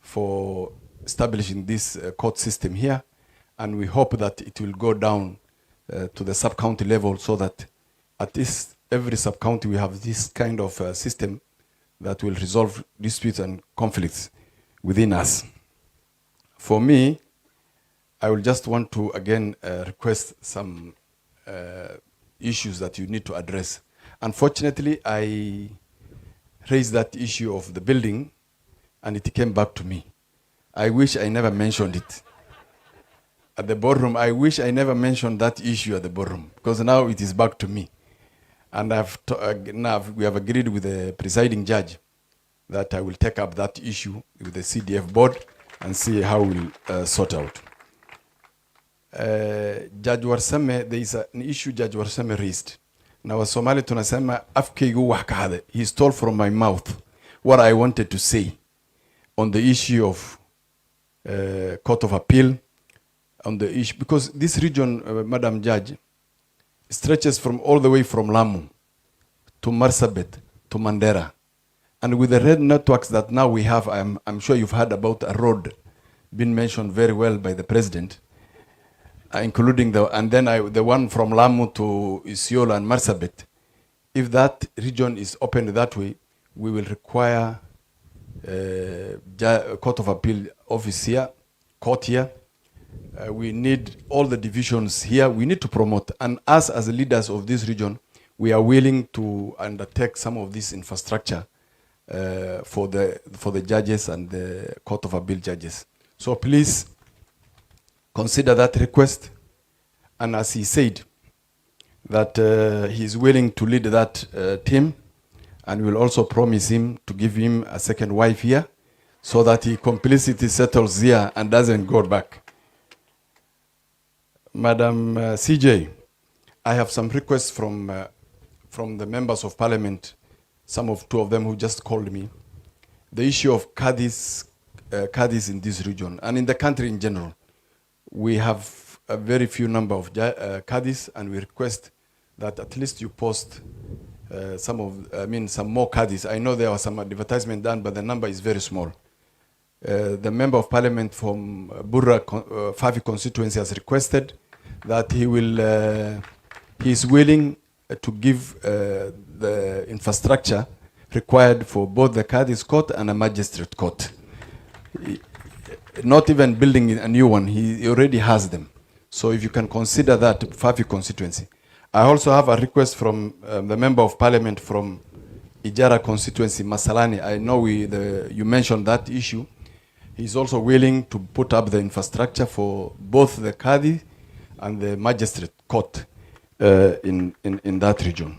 for establishing this court system here. And we hope that it will go down to the sub-county level, so that at least every sub-county we have this kind of system that will resolve disputes and conflicts within us. For me, I will just want to again request some issues that you need to address. Unfortunately, I raised that issue of the building and it came back to me. I wish I never mentioned it at the boardroom. I wish I never mentioned that issue at the boardroom, because now it is back to me. And now we have agreed with the presiding judge that I will take up that issue with the CDF board and see how we'll sort out. Judge Warsame, there is an issue Judge Warsame raised. Now Somali tunasema afkeigu wakade. He stole from my mouth what I wanted to say on the issue of Court of Appeal, on the issue, because this region, Madam Judge, stretches from all the way from Lamu to Marsabit to Mandera. And with the red networks that now we have, I'm sure you've heard about a road being mentioned very well by the president, including the one from Lamu to Isiolo and Marsabit. If that region is opened that way, we will require Court of Appeal office here, court here. We need all the divisions here. We need to promote. And us as the leaders of this region, we are willing to undertake some of this infrastructure for the judges and the Court of Appeal judges. So please consider that request. And as he said, that he is willing to lead that team, and we'll also promise him to give him a second wife here, so that he complicity settles here and doesn't go back. Madam CJ, I have some requests from the members of parliament, two of them who just called me. The issue of Qadis in this region and in the country in general. We have a very few number of Qadis, and we request that at least you post some more Qadis. I know there was some advertisement done, but the number is very small. The member of parliament from Burra Fafi constituency has requested that he is willing to give the infrastructure required for both the Qadis court and a magistrate court. Not even building a new one, he already has them. So if you can consider that Fafi constituency. I also have a request from the member of parliament from Ijara constituency, Masalani. I know you mentioned that issue. He's also willing to put up the infrastructure for both the Qadi and the magistrate court in that region.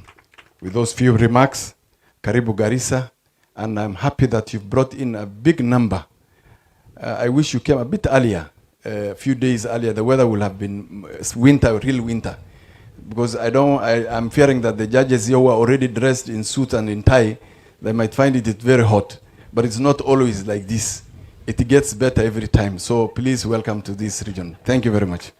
With those few remarks, Karibu Garissa, and I'm happy that you've brought in a big number. I wish you came a bit earlier, a few days earlier. The weather will have been winter, real winter. Because I'm fearing that the judges here who are already dressed in suit and in tie, they might find it very hot. But it's not always like this. It gets better every time. So please welcome to this region. Thank you very much.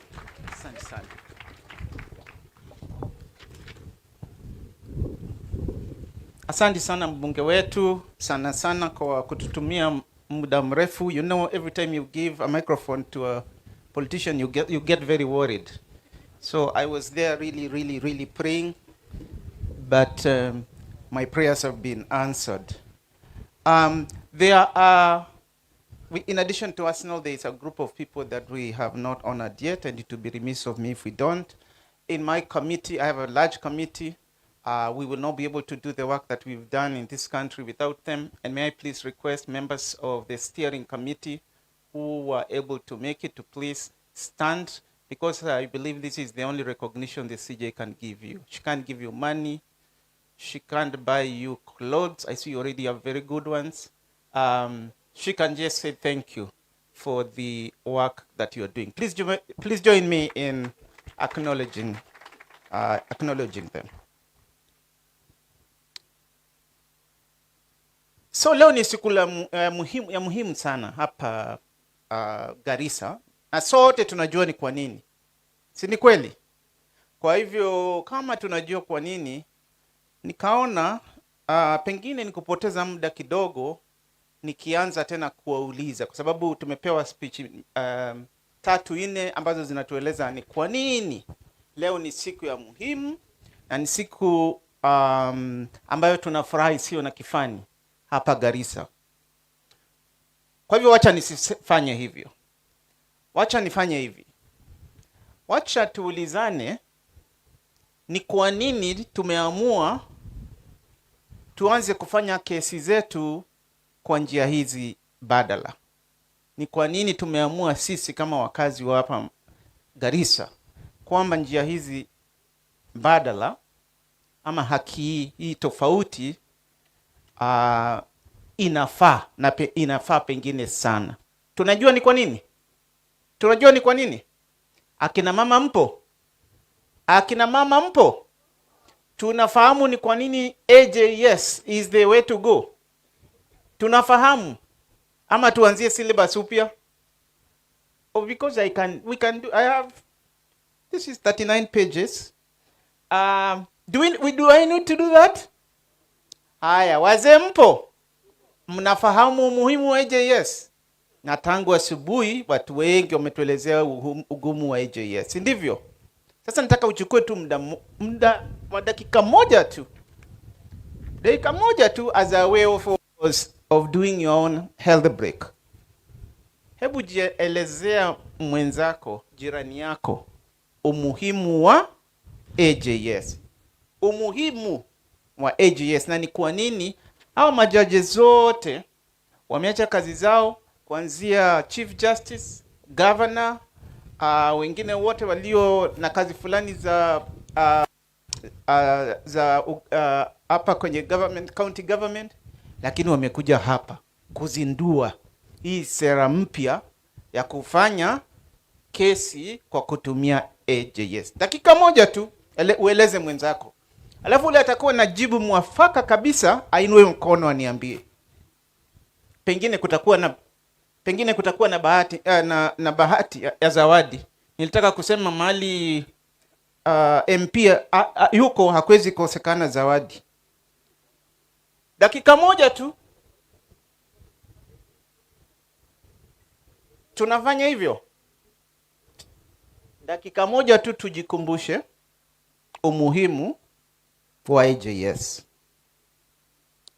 Asante sana mbunge wetu, sana kwa kututumia muda mrefu. You know, every time you give a microphone to a politician, you get very worried. So I was there really praying, but my prayers have been answered. There are, in addition to Arsenal, there is a group of people that we have not honored yet, and it would be remiss of me if we don't. In my committee, I have a large committee. We will not be able to do the work that we've done in this country without them. And may I please request members of the steering committee who were able to make it to please stand, because I believe this is the only recognition the CJ can give you. She can't give you money. She can't buy you clothes. I see you already have very good ones. She can just say thank you for the work that you're doing. Please join me in acknowledging them. So leo ni siku muhimu sana hapa Garissa, na sote tunajua ni kwa nini, si ni kweli? Kwa hivyo kama tunajua kwa nini, nikaona pengine nikupoteza muda kidogo nikianza tena kuwauliza, kwa sababu tumepewa speech 3-4 ambazo zinatueleza ni kwa nini leo ni siku ya muhimu na ni siku ambayo tunafurahi sio na kifani hapa Garissa. Kwa hivyo wacha nisifanye hivyo. Wacha nifanye hivi. Wacha tuulizane ni kwa nini tumeamua tuanze kufanya kesi zetu kwa njia hizi badala. Ni kwa nini tumeamua sisi kama wakazi wa hapa Garissa kwamba njia hizi badala ama haki hii tofauti inafaa pengine sana. Tunajua ni kwa nini? Tunajua ni kwa nini? Akina mama mpo? Akina mama mpo? Tunafahamu ni kwa nini AJS is the way to go? Tunafahamu? Ama tuanzie syllabus upya? Oh, because I have, this is 39 pages. Do I need to do that? Haya, wazee mpo? Mnafahamu umuhimu wa AJS? Na tangu asubuhi watu wengi wametuelezea ugumu wa AJS, ndivyo? Sasa nataka uchukue tu muda wa dakika moja tu. Dakika moja tu as a way of doing your own health break. Hebu jielezea mwenzako, jirani yako, umuhimu wa AJS. Umuhimu wa AJS na ni kwa nini hao majaji zote wameacha kazi zao, kuanzia Chief Justice, Governor, wengine wote walio na kazi fulani za hapa kwenye government, county government, lakini wamekuja hapa kuzindua hii sera mpya ya kufanya kesi kwa kutumia AJS. Dakika moja tu ueleze mwenzako. Alafu ule atakuwa na jibu mwafaka kabisa, ainue mkono aniambie. Pengine kutakuwa na bahati na bahati ya zawadi. Nilitaka kusema mahali MP yuko hakwezi kosekana zawadi. Dakika moja tu. Tunafanya hivyo. Dakika moja tu tujikumbushe umuhimu wa AJS.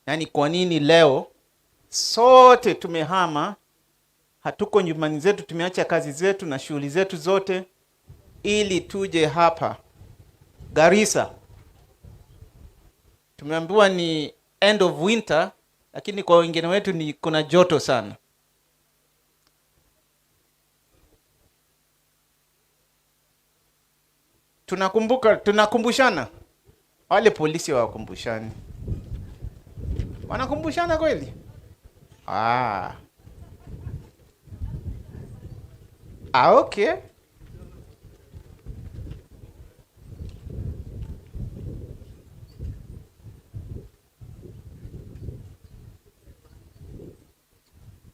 Yaani kwa nini leo sote tumehama, hatuko nyumbani zetu, tumeacha kazi zetu na shughuli zetu zote ili tuje hapa Garissa. Tumeambiwa ni end of winter, lakini kwa wengine wetu ni kuna joto sana. Tunakumbushana. Wale polisi wakumbushani. Wanakumbushana kweli? Okay.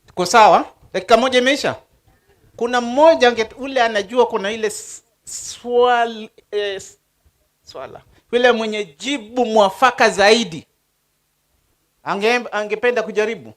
Tuko sawa? Dakika moja imeisha. Kuna mmoja ule anajua kuna ile swala. Yule mwenye jibu mwafaka zaidi. Angependa kujaribu.